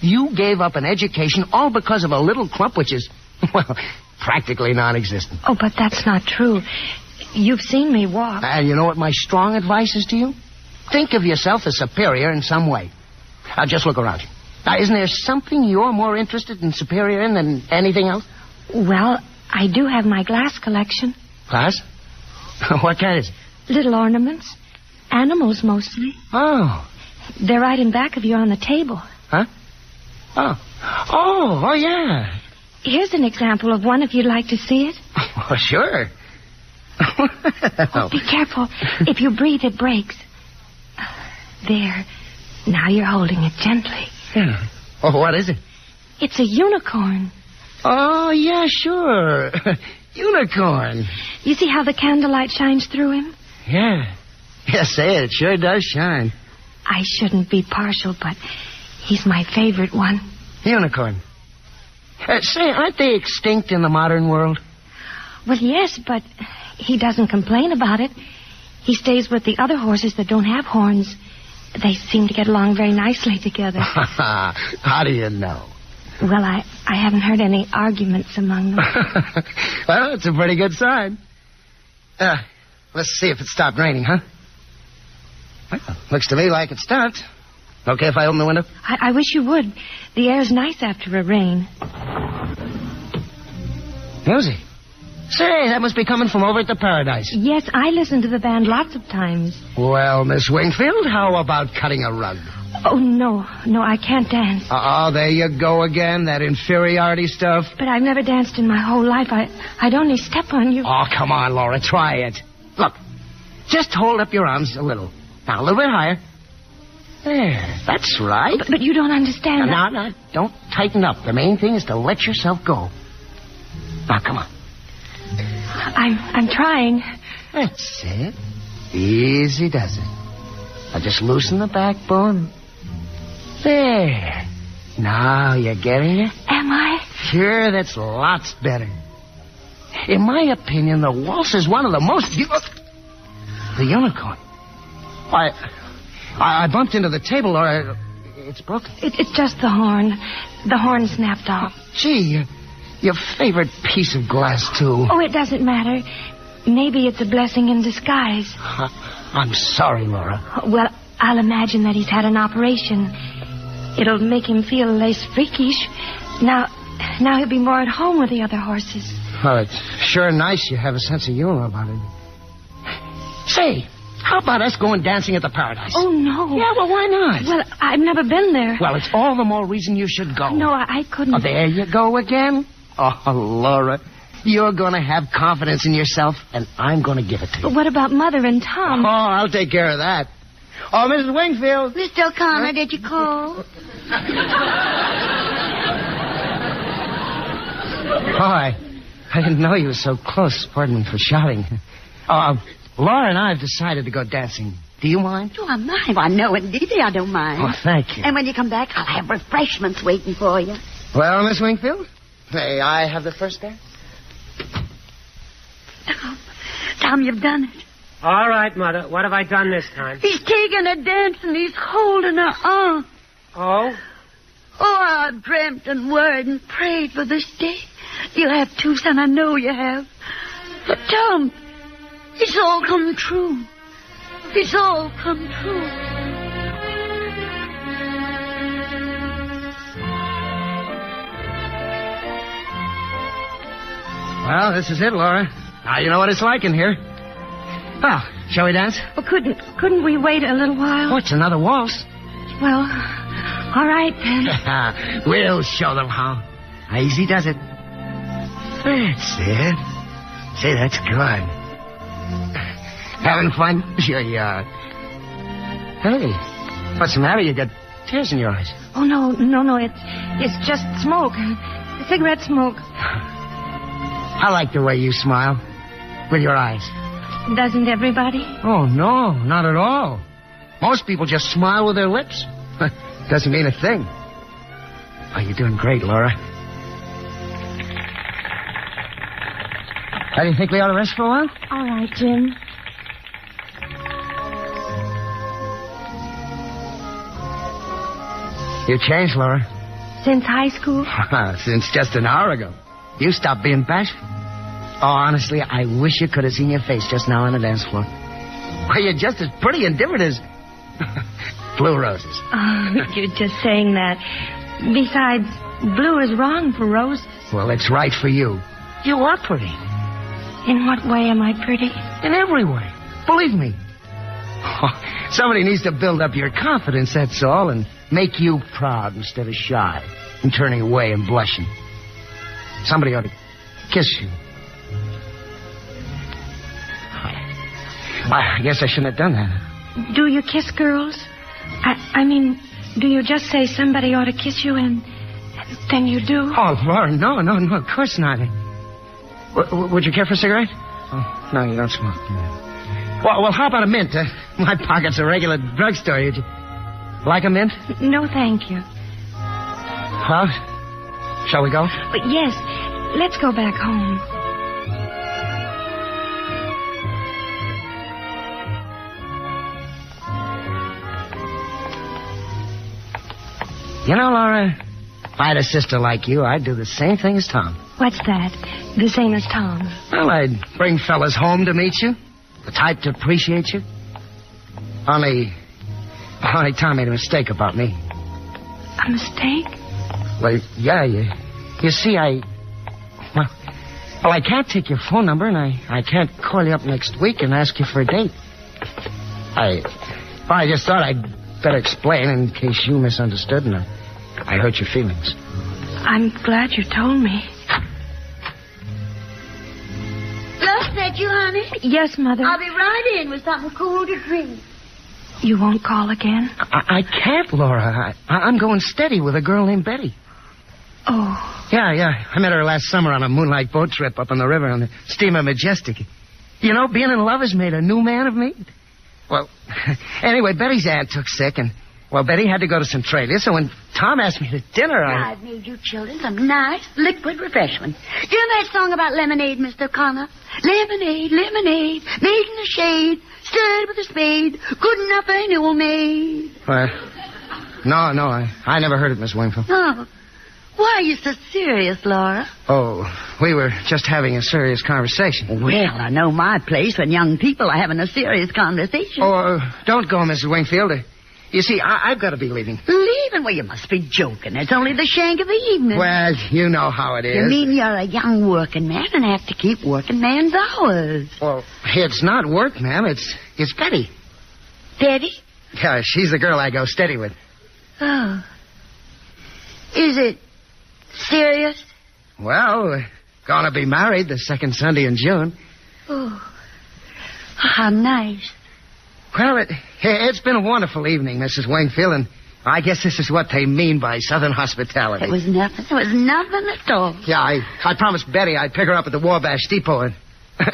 You gave up an education all because of a little clump which is, well, practically non-existent. Oh, but that's not true. You've seen me walk. And you know what my strong advice is to you? Think of yourself as superior in some way. Now, just look around you. Now, isn't there something you're more interested in superior in than anything else? Well, I do have my glass collection. Glass? What kind is it? Little ornaments. Animals, mostly. Oh. They're right in back of you on the table. Huh? Oh, yeah. Here's an example of one if you'd like to see it. Oh, sure. Oh, be careful. If you breathe, it breaks. There. Now you're holding it gently. Yeah. Oh, what is it? It's a unicorn. Oh, yeah, sure. Unicorn. You see how the candlelight shines through him? Yeah. Yes, say it sure does shine. I shouldn't be partial, but he's my favorite one. Unicorn. Say, aren't they extinct in the modern world? Well, yes, but he doesn't complain about it. He stays with the other horses that don't have horns. They seem to get along very nicely together. How do you know? Well, I haven't heard any arguments among them. Well, it's a pretty good sign. Let's see if it stopped raining, huh? Well, looks to me like it stopped. Okay if I open the window? I wish you would. The air's nice after a rain. Music. Say, that must be coming from over at the Paradise. Yes, I listen to the band lots of times. Well, Miss Wingfield, how about cutting a rug? Oh, no, I can't dance. Oh, there you go again, that inferiority stuff. But I've never danced in my whole life. I'd only step on you. Oh, come on, Laura, try it. Look, just hold up your arms a little. Now, a little bit higher. There, that's right. But you don't understand. No, don't tighten up. The main thing is to let yourself go. Now, come on. I'm trying. That's it. Easy does it. Now, just loosen the backbone. There. Now, you're getting it? Am I? Sure, that's lots better. In my opinion, the waltz is one of the most... The unicorn. I bumped into the table, or it's broken. It's just the horn. The horn snapped off. Gee, your favorite piece of glass, too. Oh, it doesn't matter. Maybe it's a blessing in disguise. I'm sorry, Laura. Well, I'll imagine that he's had an operation. It'll make him feel less freakish. Now he'll be more at home with the other horses. Well, it's sure nice you have a sense of humor about it. Say, how about us going dancing at the Paradise? Oh, no. Yeah, well, why not? Well, I've never been there. Well, it's all the more reason you should go. No, I couldn't. Oh, there you go again. Oh, Laura, you're going to have confidence in yourself, and I'm going to give it to you. But what about Mother and Tom? Oh, I'll take care of that. Oh, Mrs. Wingfield. Mr. O'Connor, did you call? Oh, I didn't know you were so close. Pardon me for shouting. Laura and I have decided to go dancing. Do you mind? Do I mind? Why, no, indeed, I don't mind. Oh, thank you. And when you come back, I'll have refreshments waiting for you. Well, Miss Wingfield, may I have the first dance? Tom, you've done it. All right, Mother. What have I done this time? He's taking a dance and he's holding her arm. Oh? Oh, I've dreamt and worried and prayed for this day. You have too, son. I know you have. But, Tom, it's all come true. It's all come true. Well, this is it, Laura. Now you know what it's like in here. Well, shall we dance? Well, couldn't we wait a little while? What's another waltz? Well, all right, then. We'll show them how. Easy does it. That's it. Say, that's good. Having fun? Sure you are. Hey, what's the matter? You got tears in your eyes. Oh, no. It's just smoke. Cigarette smoke. I like the way you smile. With your eyes. Doesn't everybody? Oh, no, not at all. Most people just smile with their lips. Doesn't mean a thing. Oh, you're doing great, Laura. How do you think we ought to rest for a while? All right, Jim. You changed, Laura. Since high school? Since just an hour ago. You stopped being bashful. Oh, honestly, I wish you could have seen your face just now on the dance floor. Why, you're just as pretty and different as blue roses. Oh, you're just saying that. Besides, blue is wrong for roses. Well, it's right for you. You are pretty. In what way am I pretty? In every way. Believe me. Oh, somebody needs to build up your confidence, that's all, and make you proud instead of shy and turning away and blushing. Somebody ought to kiss you. I guess I shouldn't have done that. Do you kiss girls? I mean, do you just say somebody ought to kiss you and then you do? Oh, Laura, no, of course not. Would you care for a cigarette? Oh, no, you don't smoke. Well, how about a mint? My pocket's a regular drugstore. You'd like a mint? No, thank you. Well, shall we go? But yes, let's go back home. You know, Laura, if I had a sister like you, I'd do the same thing as Tom. What's that? The same as Tom? Well, I'd bring fellas home to meet you. The type to appreciate you. Only Tom made a mistake about me. A mistake? Well, yeah, you see, I can't take your phone number, and I can't call you up next week and ask you for a date. I just thought I'd better explain in case you misunderstood and I hurt your feelings. I'm glad you told me. Love, that you, honey? Yes, Mother. I'll be right in with something cool to drink. You won't call again? I can't, Laura. I'm going steady with a girl named Betty. Oh. Yeah. I met her last summer on a moonlight boat trip up on the river on the steamer Majestic. You know, being in love has made a new man of me. Well, anyway, Betty's aunt took sick, and, Betty had to go to Centralia, so when Tom asked me to dinner, I've made you children some nice liquid refreshment. Do you know that song about lemonade, Mr. O'Connor? Lemonade, lemonade, made in the shade, stirred with a spade, good enough for any old maid. No, I never heard it, Miss Wingfield. Oh. Why are you so serious, Laura? Oh, we were just having a serious conversation. Well, I know my place when young people are having a serious conversation. Oh, don't go, Mrs. Wingfield. You see, I've got to be leaving. Leaving? Well, you must be joking. It's only the shank of the evening. Well, you know how it is. You mean you're a young working man and have to keep working man's hours? Well, it's not work, ma'am. It's Betty. Betty? Yeah, she's the girl I go steady with. Oh. Is it serious? Well, we're gonna be married the second Sunday in June. Oh. How nice. Well, it's been a wonderful evening, Mrs. Wingfield, and I guess this is what they mean by Southern hospitality. It was nothing. It was nothing at all. Yeah, I promised Betty I'd pick her up at the Wabash Depot, and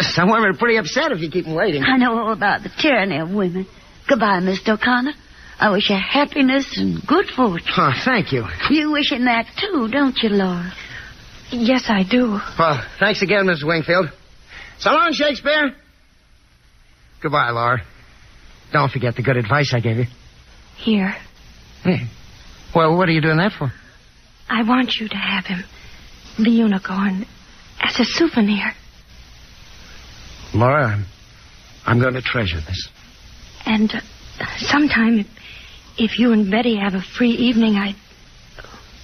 some women are pretty upset if you keep them waiting. I know all about the tyranny of women. Goodbye, Mr. O'Connor. I wish you happiness and good fortune. Oh, thank you. You wishing that, too, don't you, Laura? Yes, I do. Well, thanks again, Mrs. Wingfield. So long, Shakespeare. Goodbye, Laura. Don't forget the good advice I gave you. Here. Well, what are you doing that for? I want you to have him, the unicorn, as a souvenir. Laura, I'm going to treasure this. And sometime, if you and Betty have a free evening,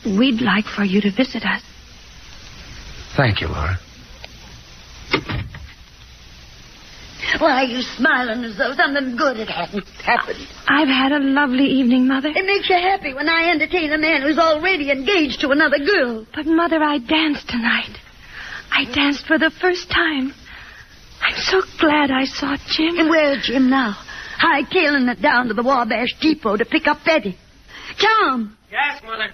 we'd like for you to visit us. Thank you, Laura. Why are you smiling as though something good had happened? I've had a lovely evening, Mother. It makes you happy when I entertain a man who's already engaged to another girl. But, Mother, I danced tonight. I danced for the first time. I'm so glad I saw Jim. And where's Jim now? Hightailing it down to the Wabash Depot to pick up Betty. Tom! Yes, Mother.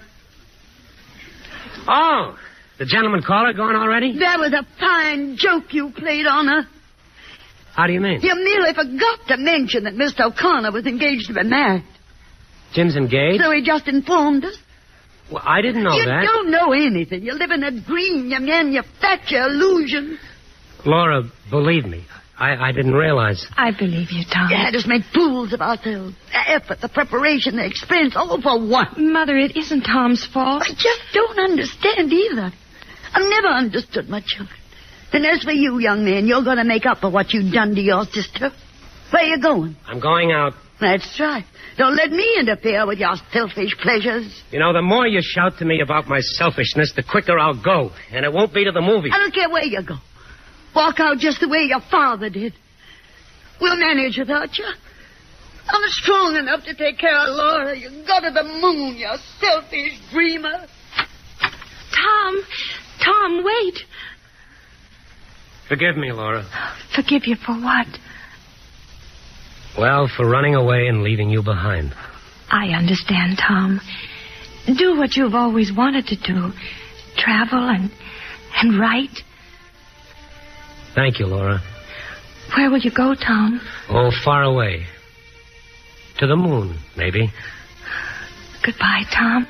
Oh, the gentleman caller gone already? That was a fine joke you played on her. How do you mean? You merely forgot to mention that Mr. O'Connor was engaged to be married. Jim's engaged? So he just informed us. Well, I didn't know that. You don't know anything. You live in a dream. You manufacture illusions. Laura, believe me, I didn't realize. I believe you, Tom. You had us make fools of ourselves. The effort, the preparation, the expense, all for what? Mother, it isn't Tom's fault. I just don't understand either. I've never understood my children. And as for you, young man, you're going to make up for what you've done to your sister. Where you going? I'm going out. That's right. Don't let me interfere with your selfish pleasures. You know, the more you shout to me about my selfishness, the quicker I'll go. And it won't be to the movies. I don't care where you go. Walk out just the way your father did. We'll manage without you. I'm strong enough to take care of Laura. You go to the moon, you selfish dreamer. Tom, wait. Forgive me, Laura. Forgive you for what? Well, for running away and leaving you behind. I understand, Tom. Do what you've always wanted to do. Travel and write. Thank you, Laura. Where will you go, Tom? Oh, far away. To the moon, maybe. Goodbye, Tom.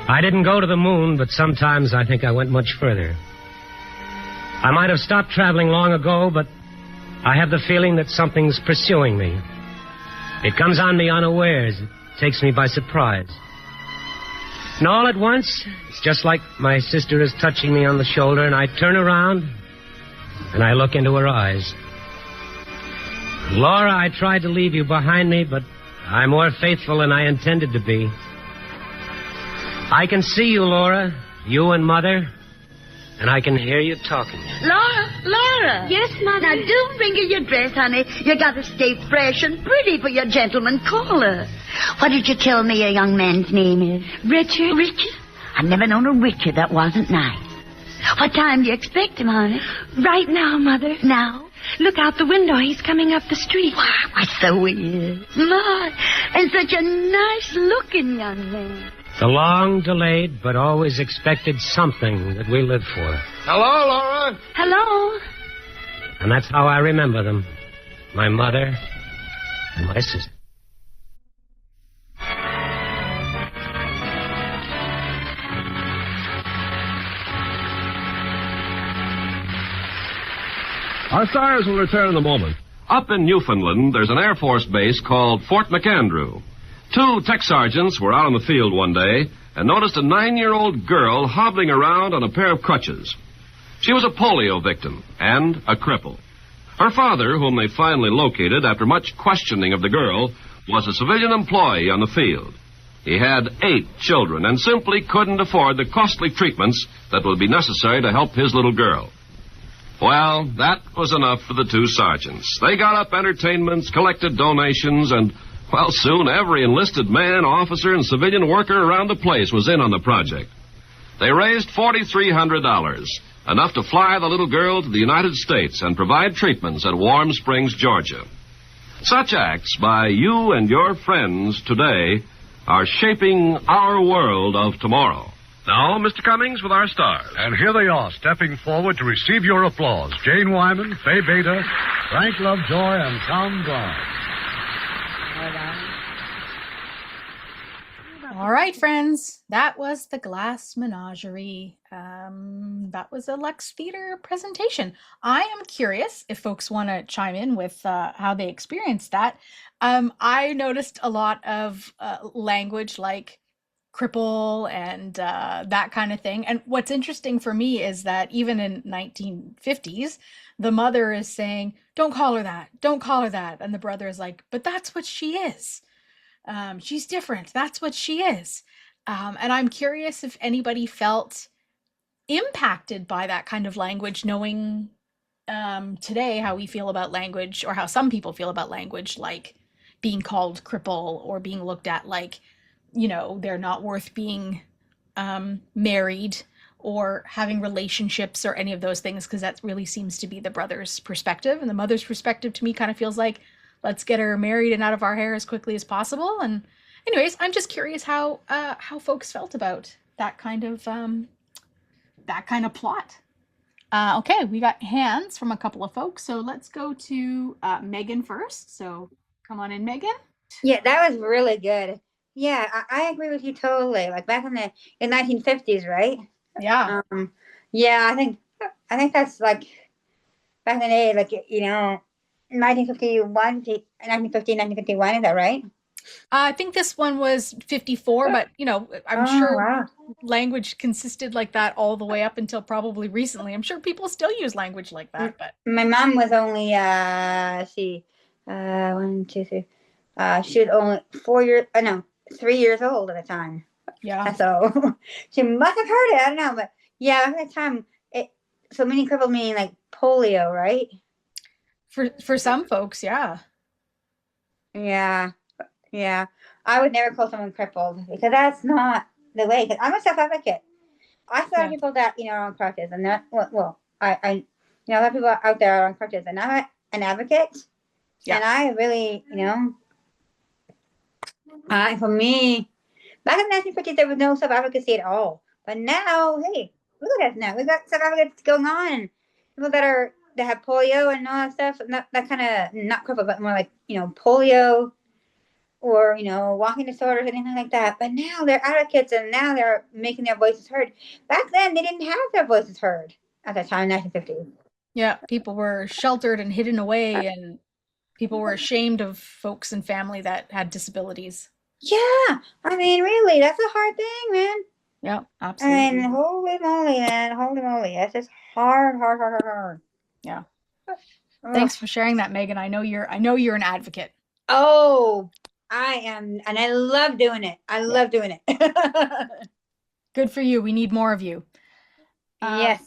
I didn't go to the moon, but sometimes I think I went much further. I might have stopped traveling long ago, but I have the feeling that something's pursuing me. It comes on me unawares. It takes me by surprise. And all at once, it's just like my sister is touching me on the shoulder, and I turn around, and I look into her eyes. Laura, I tried to leave you behind me, but I'm more faithful than I intended to be. I can see you, Laura, you and Mother, and I can hear you talking. Laura! Yes, Mother? Now, do bring her your dress, honey. You got to stay fresh and pretty for your gentleman caller. What did you tell me your young man's name is? Richard. Richard? I've never known a Richard that wasn't nice. What time do you expect him, honey? Right now, Mother. Now? Look out the window. He's coming up the street. Why, so he is. My, and such a nice-looking young man. The long-delayed but always expected something that we live for. Hello, Laura. Hello. And that's how I remember them. My mother and my sister. Our stars will return in a moment. Up in Newfoundland, there's an Air Force base called Fort McAndrew. 2 tech sergeants were out on the field one day and noticed a 9-year-old girl hobbling around on a pair of crutches. She was a polio victim and a cripple. Her father, whom they finally located after much questioning of the girl, was a civilian employee on the field. He had 8 children and simply couldn't afford the costly treatments that would be necessary to help his little girl. Well, that was enough for the 2 sergeants. They got up entertainments, collected donations, and, well, soon every enlisted man, officer, and civilian worker around the place was in on the project. They raised $4,300, enough to fly the little girl to the United States and provide treatments at Warm Springs, Georgia. Such acts by you and your friends today are shaping our world of tomorrow. Now, Mr. Cummings with our stars. And here they are, stepping forward to receive your applause. Jane Wyman, Fay Bader, Frank Lovejoy, and Tom Brown. All right, friends, that was the Glass Menagerie. That was a Lux Theatre presentation. I am curious if folks want to chime in with how they experienced that. I noticed a lot of language like cripple and that kind of thing. And what's interesting for me is that even in 1950s, the mother is saying, "Don't call her that. Don't call her that." And the brother is like, "But that's what she is. She's different. That's what she is." And I'm curious if anybody felt impacted by that kind of language, knowing today how we feel about language, or how some people feel about language, like being called cripple or being looked at like, they're not worth being married or having relationships or any of those things, because that really seems to be the brother's perspective. And the mother's perspective to me kind of feels like, let's get her married and out of our hair as quickly as possible. And anyways, I'm just curious how folks felt about that kind of plot. Okay, we got hands from a couple of folks, so let's go to Megan first. So come on in, Megan. Yeah, that was really good. Yeah, I agree with you totally. Like back in the 1950s, right? Yeah. Yeah, I think that's like back in the day, like 1951, 1950, 1951. Is that right? I think this one was 54, but I'm sure wow. language consisted like that all the way up until probably recently. I'm sure people still use language like that, but my mom was only 1, 2, 3. She was only 3 years old at the time. Yeah. So she must have heard it. I don't know, but yeah, at that time, so many crippled meaning like polio, right? For some folks, yeah. Yeah. Yeah. I would never call someone crippled because that's not the way. Because I'm a self-advocate. I saw people that are on crutches, and that I a lot of people out there are on crutches, and I'm an advocate. Yeah. And I really, for me, back in the 1950s, there was no self-advocacy at all. But now, hey, look at us now. We've got self-advocates going on. People that have polio and all that stuff. That kind of, not crippled, but more like, polio or, walking disorders, anything like that. But now they're advocates, and now they're making their voices heard. Back then, they didn't have their voices heard at that time, 1950s. Yeah, people were sheltered and hidden away, and people were ashamed of folks and family that had disabilities. Yeah, I mean, really, that's a hard thing, man. Yeah, absolutely. I mean, holy moly, man, holy moly, that's just hard. Yeah. Thanks for sharing that, Megan. I know you're an advocate. Oh, I am, and I love doing it. I love doing it. Good for you. We need more of you. Yes.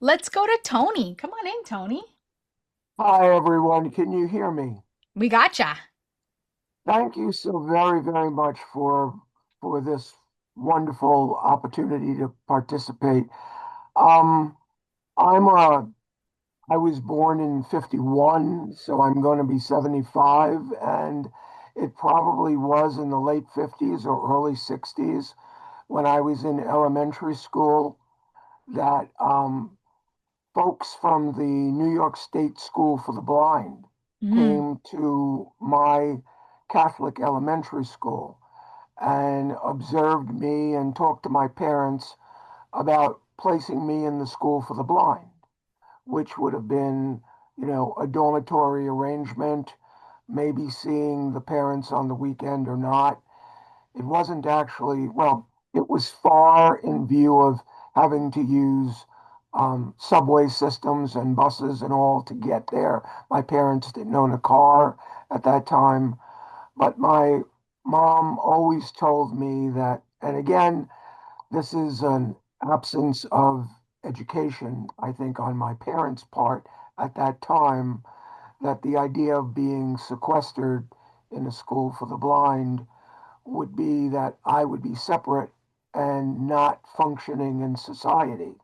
Let's go to Tony. Come on in, Tony. Hi, everyone. Can you hear me? We gotcha. Thank you so very, very much for this wonderful opportunity to participate. I was born in 51, so I'm going to be 75, and it probably was in the late 50s or early 60s when I was in elementary school that folks from the New York State School for the Blind came to my Catholic elementary school and observed me and talked to my parents about placing me in the school for the blind, which would have been, a dormitory arrangement, maybe seeing the parents on the weekend or not. It wasn't actually, it was far in view of having to use subway systems and buses and all to get there. My parents didn't own a car at that time, but my mom always told me that, and again, this is an absence of education, I think, on my parents' part at that time, that the idea of being sequestered in a school for the blind would be that I would be separate and not functioning in society.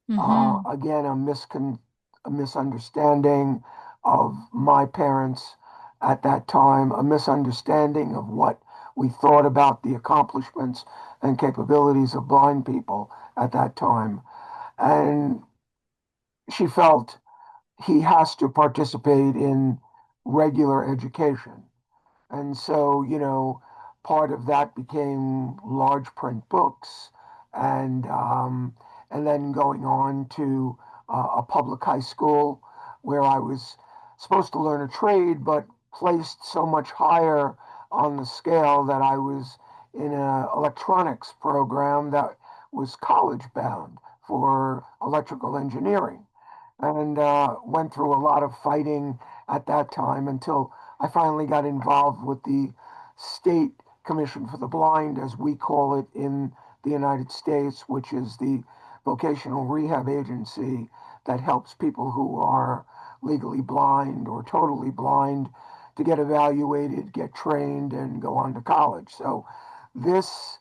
Again, a misunderstanding of my parents at that time, a misunderstanding of what we thought about the accomplishments and capabilities of blind people at that time. And she felt he has to participate in regular education. And so, part of that became large print books and then going on to a public high school where I was supposed to learn a trade, but placed so much higher on the scale that I was in an electronics program that was college bound for electrical engineering and went through a lot of fighting at that time until I finally got involved with the State Commission for the Blind, as we call it in the United States, which is the vocational rehab agency that helps people who are legally blind or totally blind to get evaluated, get trained, and go on to college. So this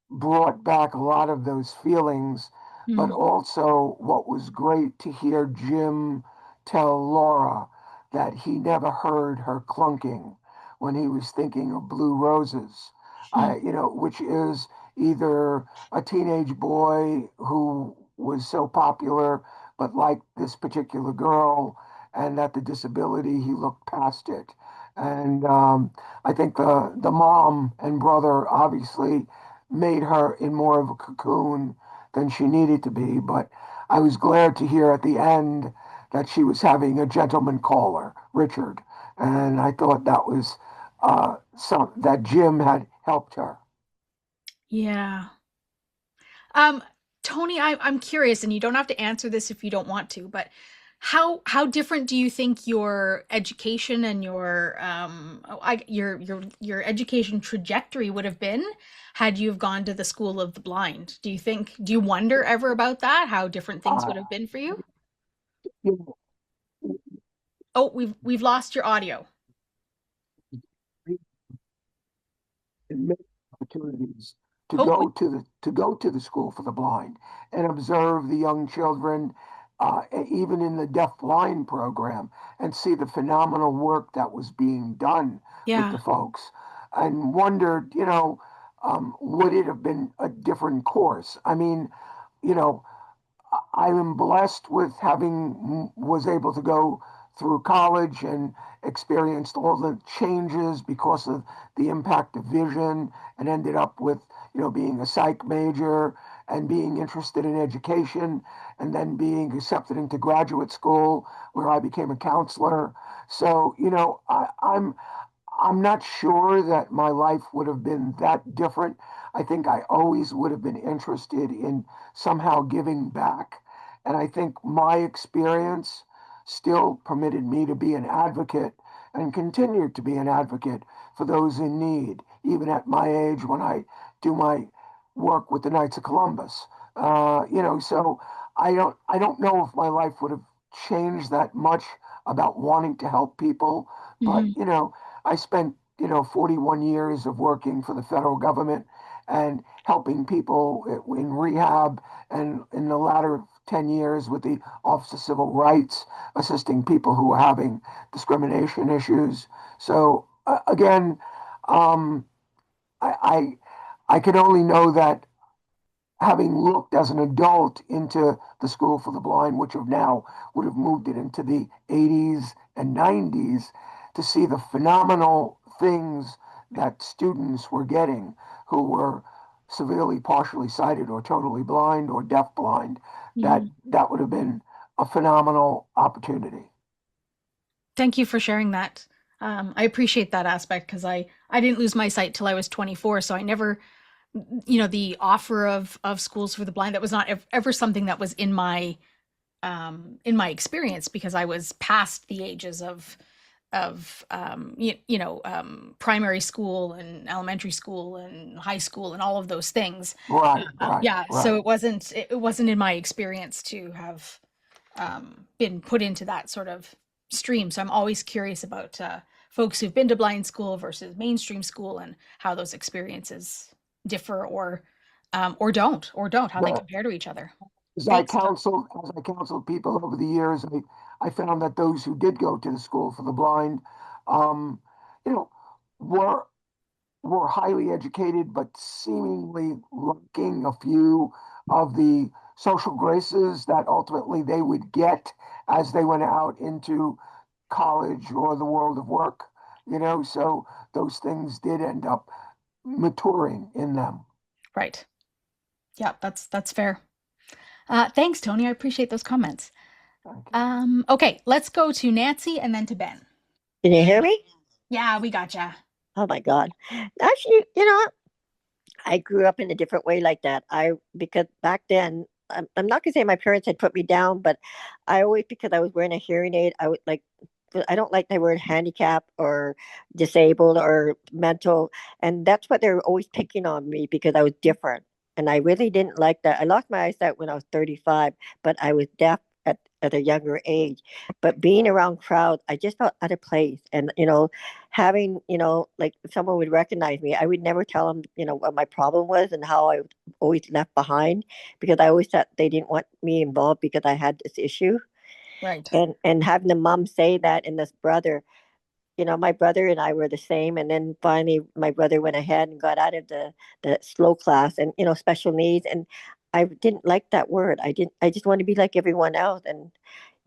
brought back a lot of those feelings, but also what was great to hear Jim tell Laura that he never heard her clunking when he was thinking of Blue Roses, which is either a teenage boy who was so popular but liked this particular girl, and at the disability he looked past it. And I think the mom and brother obviously made her in more of a cocoon than she needed to be. But I was glad to hear at the end that she was having a gentleman caller, Richard. And I thought that was that Jim had helped her. Yeah. Tony, I'm curious, and you don't have to answer this if you don't want to, but how different do you think your education and your education trajectory would have been had you have gone to the School of the Blind? Do you wonder ever about that? How different things would have been for you? Oh, we've lost your audio. Many opportunities to go to the School for the Blind and observe the young children, even in the deaf blind program, and see the phenomenal work that was being done with the folks, and wondered, would it have been a different course? I mean, I am blessed with was able to go through college and experienced all the changes because of the impact of vision, and ended up with, being a psych major and being interested in education, and then being accepted into graduate school where I became a counselor. So, I'm not sure that my life would have been that different. I think I always would have been interested in somehow giving back. And I think my experience still permitted me to be an advocate and continue to be an advocate for those in need, even at my age when I do my work with the Knights of Columbus. So I don't know if my life would have changed that much about wanting to help people, but I spent 41 years of working for the federal government and helping people in rehab, and in the latter 10 years with the Office of Civil Rights, assisting people who are having discrimination issues. So again, I can only know that having looked as an adult into the School for the Blind, which would have moved it into the 80s and 90s, to see the phenomenal things that students were getting who were severely partially sighted or totally blind or deaf blind, that would have been a phenomenal opportunity. Thank you for sharing that. I appreciate that aspect, because I didn't lose my sight till I was 24, so I never, the offer of schools for the blind, that was not ever something that was in my experience, because I was past the ages of primary school and elementary school and high school and all of those things. Right. So it wasn't in my experience to have been put into that sort of stream. So I'm always curious about folks who've been to blind school versus mainstream school, and how those experiences differ, or or don't, how they Well, compare to each other. as I Thanks. counseled people over the years, I found that those who did go to the school for the blind, um, you know, were highly educated, but seemingly lacking a few of the social graces that ultimately they would get as they went out into college or the world of work. So those things did end up maturing in them. Right. Yeah, that's fair. Thanks, Tony. I appreciate those comments. Okay, let's go to Nancy and then to Ben. Can you hear me? Yeah, we gotcha. Oh my God. Actually, I grew up in a different way like that. Because back then, I'm not gonna say my parents had put me down, but I always, because I was wearing a hearing aid, I don't like the word handicap or disabled or mental, and that's what they were always picking on me because I was different, and I really didn't like that. I lost my eyesight when I was 35, but I was deaf at a younger age. But being around crowds, I just felt out of place, and having like if someone would recognize me, I would never tell them what my problem was and how I was always left behind because I always thought they didn't want me involved because I had this issue. Right. And having the mom say that and this brother, my brother and I were the same. And then finally my brother went ahead and got out of the slow class and, special needs. And I didn't like that word. I just want to be like everyone else. And,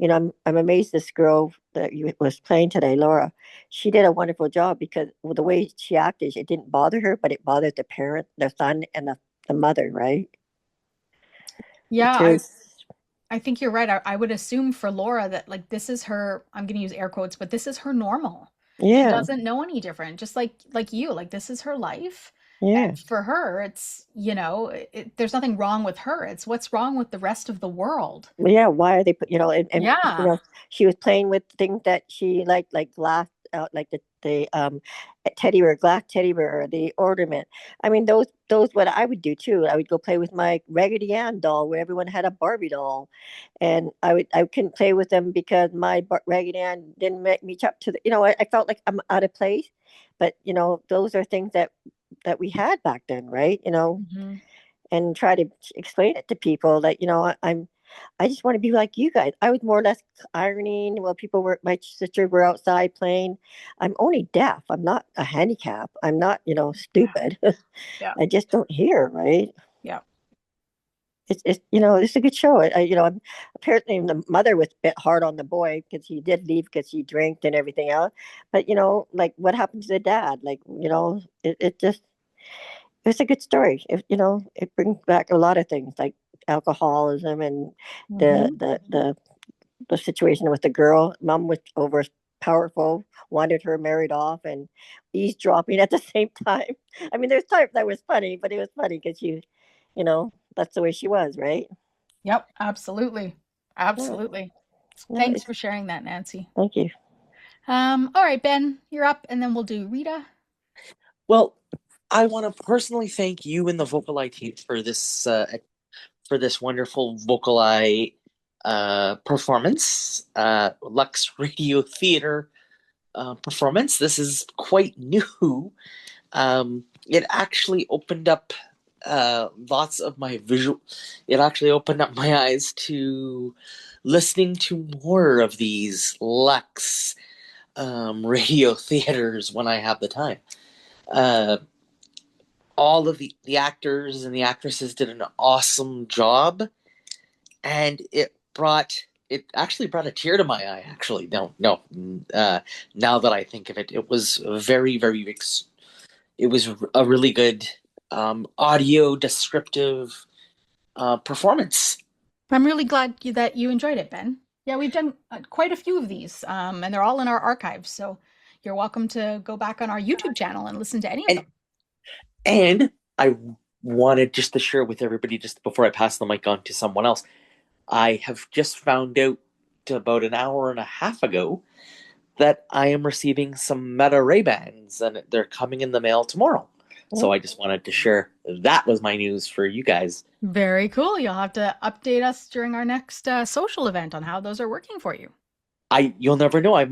I'm amazed this girl that you was playing today, Laura, she did a wonderful job because the way she acted, it didn't bother her, but it bothered the parent, the son and the mother, right? Yeah, I think you're right. I would assume for Laura that like this is her, I'm going to use air quotes, but this is her normal. She Yeah. doesn't know any different, just like you. Like this is her life. Yeah. And for her, it's, there's nothing wrong with her. It's what's wrong with the rest of the world. Yeah, why are they put, and Yeah. she was playing with things that she liked, like glass, like the teddy bear, glass teddy bear, the ornament. I mean, those what I would do too. I would go play with my Raggedy Ann doll, where everyone had a Barbie doll, and I couldn't play with them because my Raggedy Ann didn't make me up to the. I felt like I'm out of place, but those are things that we had back then, right? Mm-hmm. And try to explain it to people that I just want to be like you guys. I was more or less ironing while my sisters were outside playing. I'm only deaf. I'm not a handicap. I'm not stupid. Yeah. I just don't hear, right? Yeah. It's a good show. I'm apparently the mother was a bit hard on the boy because he did leave because he drank and everything else. But like what happened to the dad? Like it's a good story. It brings back a lot of things like alcoholism and the situation with the girl. Mom was over powerful, wanted her married off, and eavesdropping at the same time. I mean, there's times that was funny, but it was funny because that's the way she was, right? Yep, absolutely. Absolutely. Yeah. Thanks for sharing that, Nancy. Thank you. All right, Ben, you're up, and then we'll do Rita. Well, I want to personally thank you and the VocalEye team for this wonderful VocalEye performance, Lux Radio Theatre performance. This is quite new. It actually opened up lots of my visual. It actually opened up my eyes to listening to more of these Lux radio theaters when I have the time. All of the actors and the actresses did an awesome job, and it actually brought a tear to my eye. Actually, no. Now that I think of it, it was very, very. It was a really good audio descriptive performance. I'm really glad that you enjoyed it, Ben. Yeah, we've done quite a few of these, and they're all in our archives. So you're welcome to go back on our YouTube channel and listen to any of them. And I wanted just to share with everybody, just before I pass the mic on to someone else, I have just found out about an hour and a half ago that I am receiving some Meta Ray-Bans, and they're coming in the mail tomorrow. So I just wanted to share that was my news for you guys. Very cool. You'll have to update us during our next social event on how those are working for you. You'll never know. I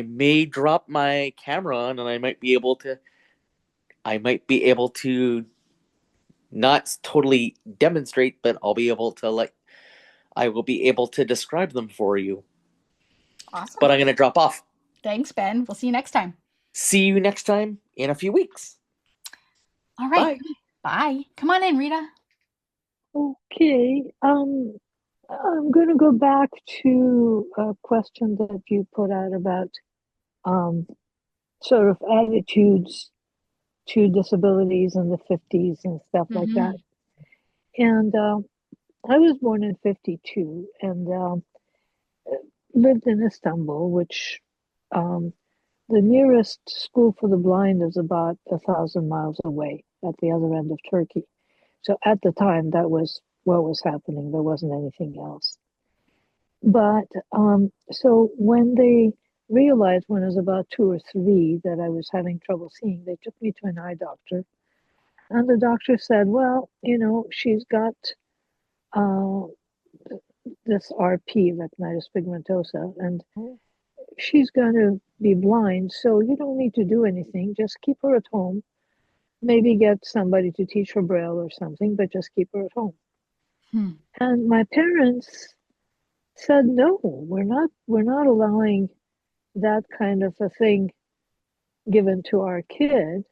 may drop my camera on, and I might be able to not totally demonstrate, but I will be able to describe them for you. Awesome. But I'm going to drop off. Thanks, Ben. We'll see you next time. See you next time in a few weeks. All right. Bye. Come on in, Rita. Okay. I'm going to go back to a question that you put out about sort of attitudes to disabilities in the 50s and stuff like that. And I was born in 52 and lived in Istanbul, which the nearest school for the blind is about 1,000 miles away at the other end of Turkey. So at the time, that was what was happening. There wasn't anything else. But so when they realized when I was about 2 or 3 that I was having trouble seeing, they took me to an eye doctor. And the doctor said, well, she's got this RP, retinitis pigmentosa, and she's going to be blind, so you don't need to do anything. Just keep her at home. Maybe get somebody to teach her Braille or something, but just keep her at home. And my parents said, no, we're not allowing that kind of a thing given to our kid.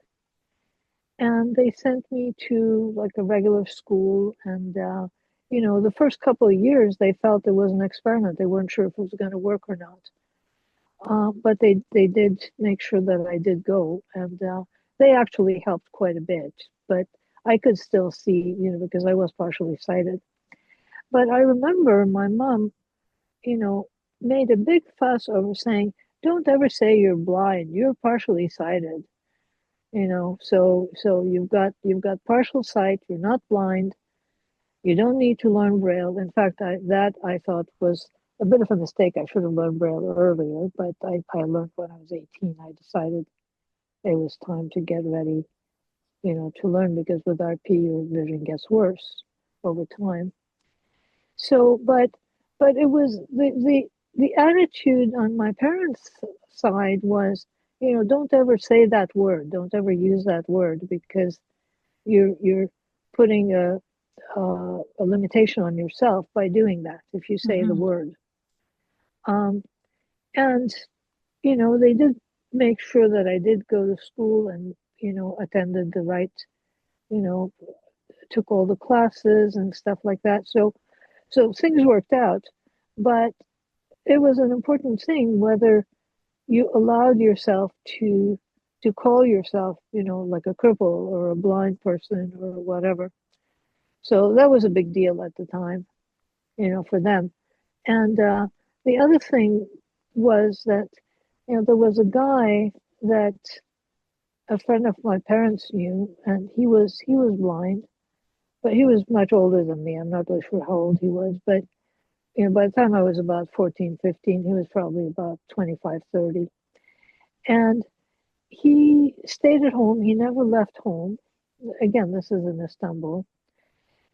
And they sent me to like a regular school. And, the first couple of years, they felt it was an experiment. They weren't sure if it was going to work or not. But they did make sure that I did go. And they actually helped quite a bit. But I could still see, because I was partially sighted. But I remember my mom, made a big fuss over saying, don't ever say you're blind. You're partially sighted. So you've got partial sight. You're not blind. You don't need to learn Braille. In fact, I thought was a bit of a mistake. I should have learned Braille earlier, but I learned when I was 18. I decided it was time to get ready, to learn, because with RP, your vision gets worse over time. So, but it was the attitude on my parents' side was, don't ever say that word. Don't ever use that word, because you're putting a limitation on yourself by doing that if you say the word. And they did make sure that I did go to school and attended the right, took all the classes and stuff like that. So things worked out, but it was an important thing whether you allowed yourself to call yourself, like a cripple or a blind person or whatever. So that was a big deal at the time, for them. And the other thing was that, there was a guy that a friend of my parents knew, and he was blind, but he was much older than me. I'm not really sure how old he was, but by the time I was about 14, 15, he was probably about 25, 30. And he stayed at home. He never left home. Again, this is in Istanbul.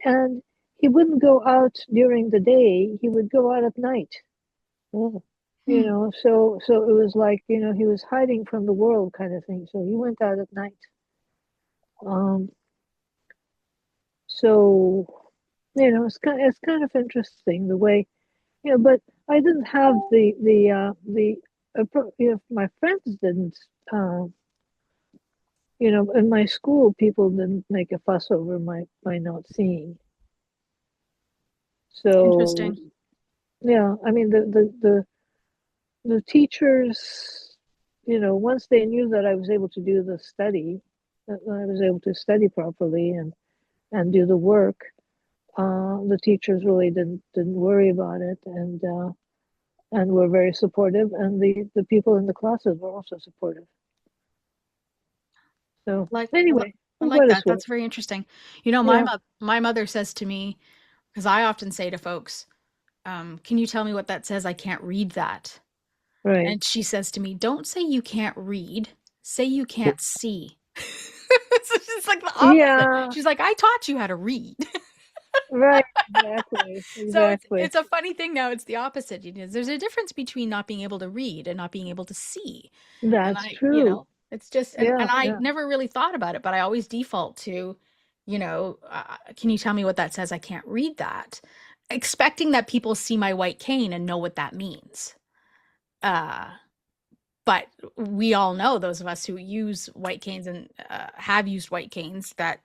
And he wouldn't go out during the day. He would go out at night. So it was like, he was hiding from the world kind of thing. So he went out at night. It's kind of interesting the way, but I didn't have my friends didn't, in my school, people didn't make a fuss over my not seeing. So interesting. Yeah, I mean the teachers, once they knew that I was able to do the study, that I was able to study properly and do the work, the teachers really didn't worry about it, and were very supportive, and the people in the classes were also supportive. So anyway, I like that. That's very interesting. My mother says to me, because I often say to folks, can you tell me what that says? I can't read that. Right. And she says to me, don't say you can't read, say you can't see. So she's like the opposite. Yeah. She's like, I taught you how to read. Right, exactly. So it's a funny thing now. It's the opposite. There's a difference between not being able to read and not being able to see. That's true. It's just, and I never really thought about it, but I always default to, can you tell me what that says? I can't read that. Expecting that people see my white cane and know what that means. But we all know, those of us who use white canes and have used white canes, that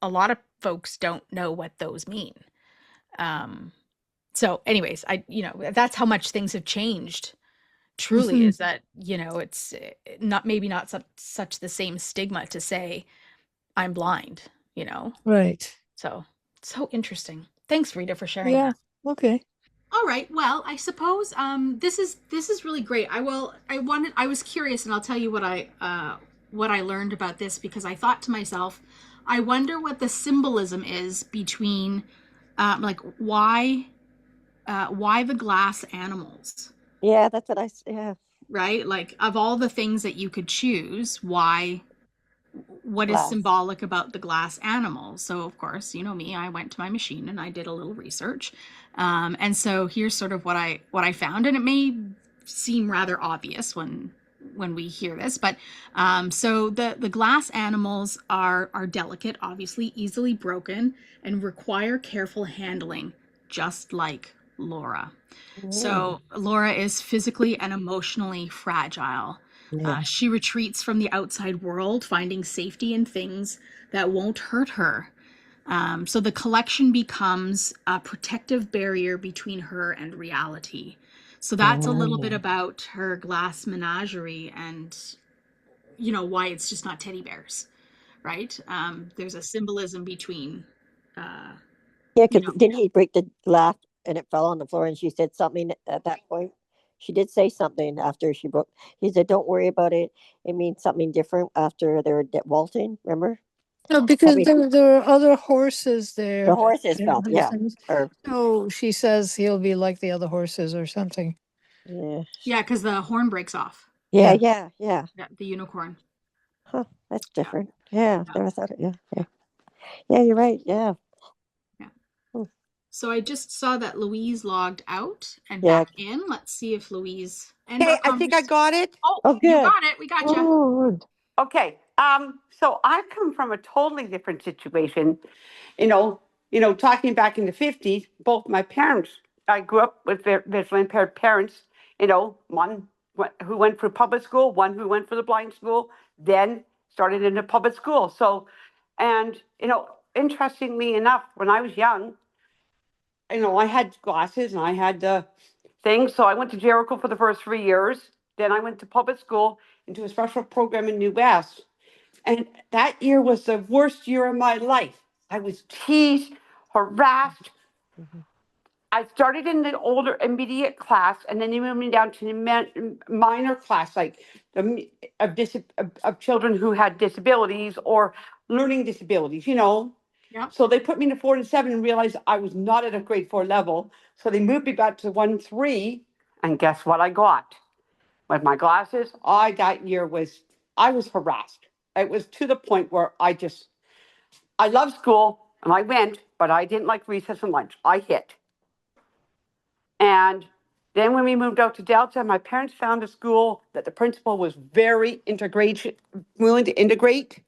a lot of folks don't know what those mean. So anyways, that's how much things have changed. Truly, is that, it's not such the same stigma to say I'm blind, Right. So interesting. Thanks, Rita, for sharing Yeah. that. Okay. All right. Well, I suppose this is really great. I was curious, and I'll tell you what I learned about this, because I thought to myself, I wonder what the symbolism is between why the glass animals. Yeah, that's what yeah. Right? Like, of all the things that you could choose, what Glass. is symbolic about the glass animals? So, of course, me, I went to my machine and I did a little research. And so here's sort of what I found, and it may seem rather obvious when we hear this, but so the glass animals are delicate, obviously, easily broken, and require careful handling, just like Laura. So Laura is physically and emotionally fragile. Yeah. She retreats from the outside world, finding safety in things that won't hurt her. So the collection becomes a protective barrier between her and reality. So that's a little bit about her glass menagerie, and why it's just not teddy bears, right? There's a symbolism between. Yeah, because didn't he break the glass and it fell on the floor, and she said something at that point? She did say something after she broke. He said, "Don't worry about it. It means something different after they're waltzing." Remember? No, because there are other horses there. The horses fell. Yeah. So she says he'll be like the other horses or something. Yeah, because the horn breaks off. Yeah. Yeah, the unicorn. Huh, that's different. Yeah, never thought it. Yeah. Yeah, you're right. Yeah. So I just saw that Louise logged out and back in. Let's see if Louise. Okay, I think I got it. Oh, you got it. We got you. Okay. So I come from a totally different situation. Talking back in the 50s, both my parents, I grew up with visually impaired parents, one who went through public school, one who went for the blind school, then started in the public school. So, and, interestingly enough, when I was young, I had glasses and I had the things. So I went to Jericho for the first 3 years. Then I went to public school into a special program in New West. And that year was the worst year of my life. I was teased, harassed. I started in the older intermediate class, and then they moved me down to the minor class, like of children who had disabilities or learning disabilities, Yep. So they put me in a 4 and 7 and realized I was not at a grade 4 level. So they moved me back to 1, 3. And guess what I got? With my glasses, that year I was harassed. It was to the point where I loved school and I went, but I didn't like recess and lunch. I hit. And then when we moved out to Delta, my parents found a school that the principal was very willing to integrate.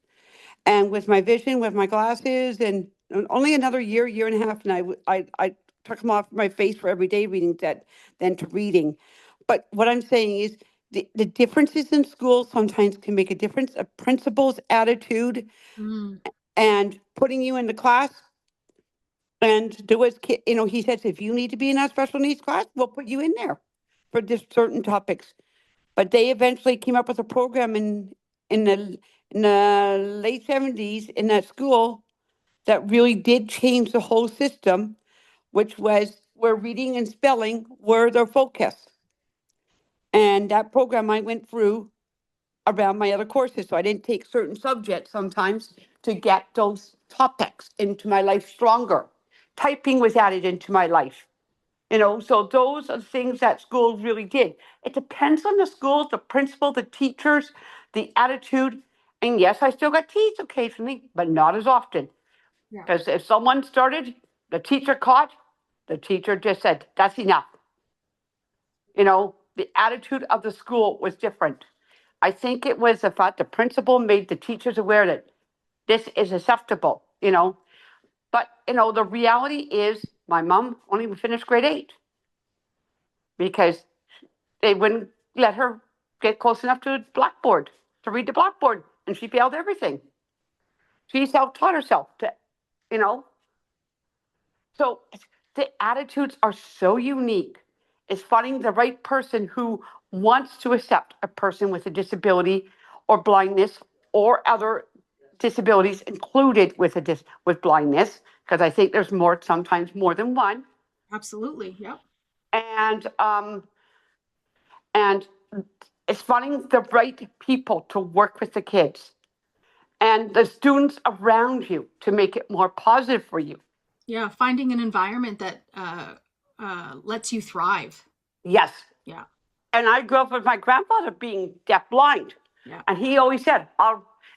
And with my vision, with my glasses, and only another year and a half, and I took them off my face for everyday reading than to reading. But what I'm saying is the differences in school sometimes can make a difference. A principal's attitude and putting you in the class and do as he says, if you need to be in that special needs class, we'll put you in there for just certain topics. But they eventually came up with a program in the late 70s in that school that really did change the whole system, which was where reading and spelling were their focus. And that program I went through around my other courses. So I didn't take certain subjects sometimes to get those topics into my life stronger. Typing was added into my life. So those are the things that schools really did. It depends on the schools, the principal, the teachers, the attitude. And yes, I still got teased occasionally, but not as often. Because if someone started, the teacher caught, the teacher just said, that's enough. The attitude of the school was different. I think it was the fact the principal made the teachers aware that this is acceptable. you know. But, you know, the reality is my mom only finished grade 8 because they wouldn't let her get close enough to the blackboard to read the blackboard, and she failed everything. She self-taught herself to, you know. So the attitudes are so unique. It's finding the right person who wants to accept a person with a disability or blindness or other disabilities included with with blindness, because I think there's sometimes more than one. Absolutely, yep. And it's finding the right people to work with the kids and the students around you to make it more positive for you. Yeah, finding an environment that lets you thrive. Yes. Yeah. And I grew up with my grandfather being deafblind. Yeah. And he always said,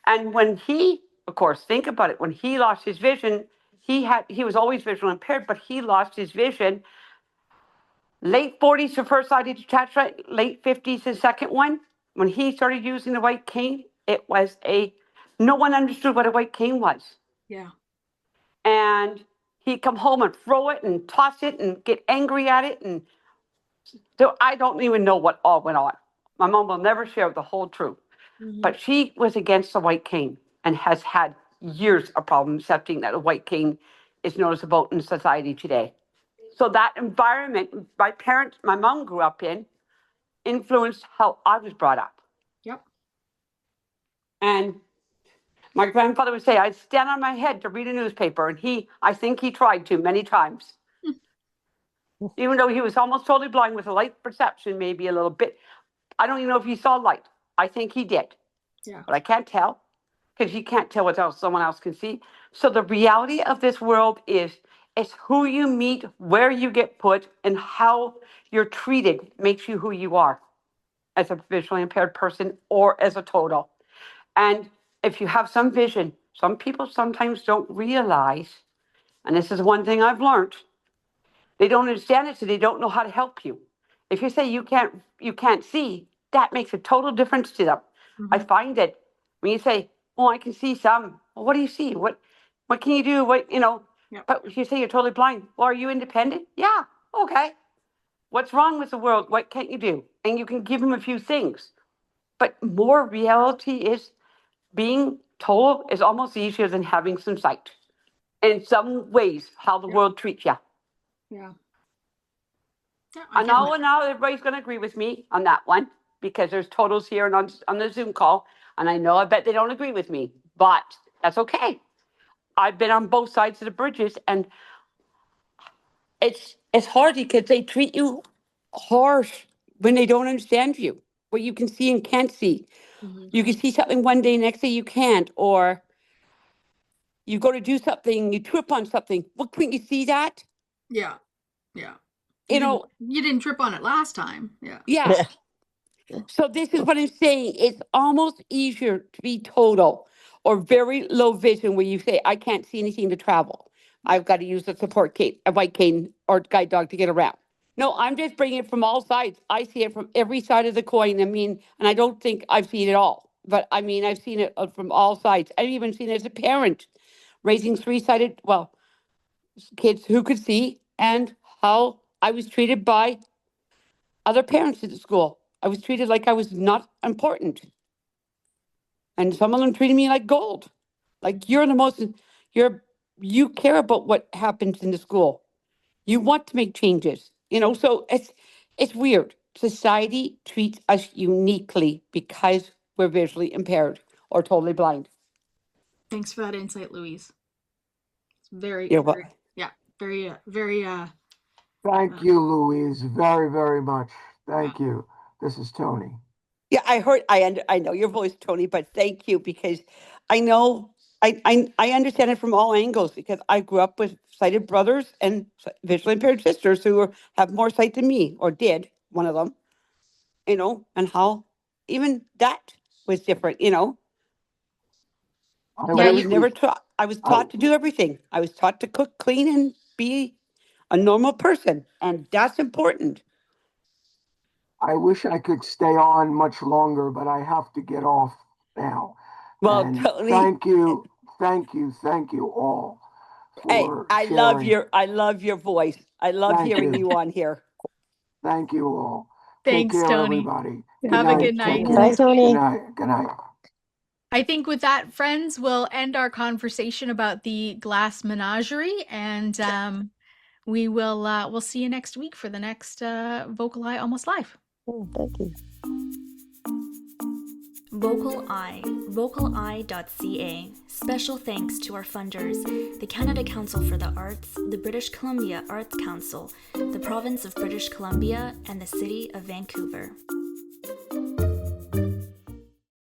and when he, of course, think about it, when he lost his vision, he was always visually impaired, but he lost his vision. Late 40s, the first eye detachment, late 50s, the second one. When he started using the white cane, it was no one understood what a white cane was. Yeah. And he'd come home and throw it and toss it and get angry at it. And so I don't even know what all went on. My mom will never share the whole truth. Mm-hmm. But she was against the white cane and has had years of problems accepting that a white cane is noticeable in society today. So that environment my mom grew up in, influenced how I was brought up. Yep. And my grandfather would say, I'd stand on my head to read a newspaper, and I think he tried to many times. Even though he was almost totally blind with a light perception, maybe a little bit. I don't even know if he saw light. I think he did. Yeah. But I can't tell, because you can't tell what else someone else can see. So the reality of this world is who you meet, where you get put, and how you're treated makes you who you are as a visually impaired person or as a total. And if you have some vision, some people sometimes don't realize, and this is one thing I've learned, they don't understand it, so they don't know how to help you. If you say you can't see, that makes a total difference to them. Mm-hmm. I find that when you say, "Oh, I can see some," well, what do you see? What can you do? Yep. But if you say you're totally blind, well, are you independent? Yeah, okay. What's wrong with the world? What can't you do? And you can give them a few things. But more reality is being told is almost easier than having some sight. In some ways, how the world treats you. Yeah. I know everybody's going to agree with me on that one, because there's totals here and on the Zoom call, and I bet they don't agree with me, but that's okay. I've been on both sides of the bridges, and it's hard because they treat you harsh when they don't understand you, what you can see and can't see. Mm-hmm. You can see something one day, next day you can't, or you go to do something, you trip on something. Well, couldn't you see that? Yeah. Yeah. You didn't trip on it last time. Yeah. Yeah. So this is what I'm saying. It's almost easier to be total or very low vision where you say, I can't see anything to travel. I've got to use a support cane, a white cane or guide dog to get around. No, I'm just bringing it from all sides. I see it from every side of the coin. And I don't think I've seen it all. But I've seen it from all sides. I've even seen it as a parent raising kids who could see, and how I was treated by other parents at the school. I was treated like I was not important. And some of them treated me like gold. Like you care about what happens in the school. You want to make changes. So it's weird. Society treats us uniquely because we're visually impaired or totally blind. Thanks for that insight, Louise. It's very, Thank you, Louise, very, very much. Thank you. This is Tony. Yeah, I know your voice, Tony, but thank you, because I know I understand it from all angles, because I grew up with sighted brothers and visually impaired sisters who have more sight than me, or did, one of them, and how even that was different, But I was never taught. I was taught to do everything. I was taught to cook, clean, and be a normal person, and that's important. I wish I could stay on much longer, but I have to get off now. Well, and Tony, thank you thank you all Hey, for I sharing. love your voice. I love Thank hearing you. you on here. Thank you all. Thanks, Take care, Tony. everybody. Have a good Take night. care. Bye, Tony. Good night. Good night. I think with that, friends, we'll end our conversation about the Glass Menagerie, and we'll see you next week for the next VocalEye Almost Live. Thank you. VocalEye, vocaleye.ca. Special thanks to our funders, the Canada Council for the Arts, the British Columbia Arts Council, the Province of British Columbia, and the City of Vancouver.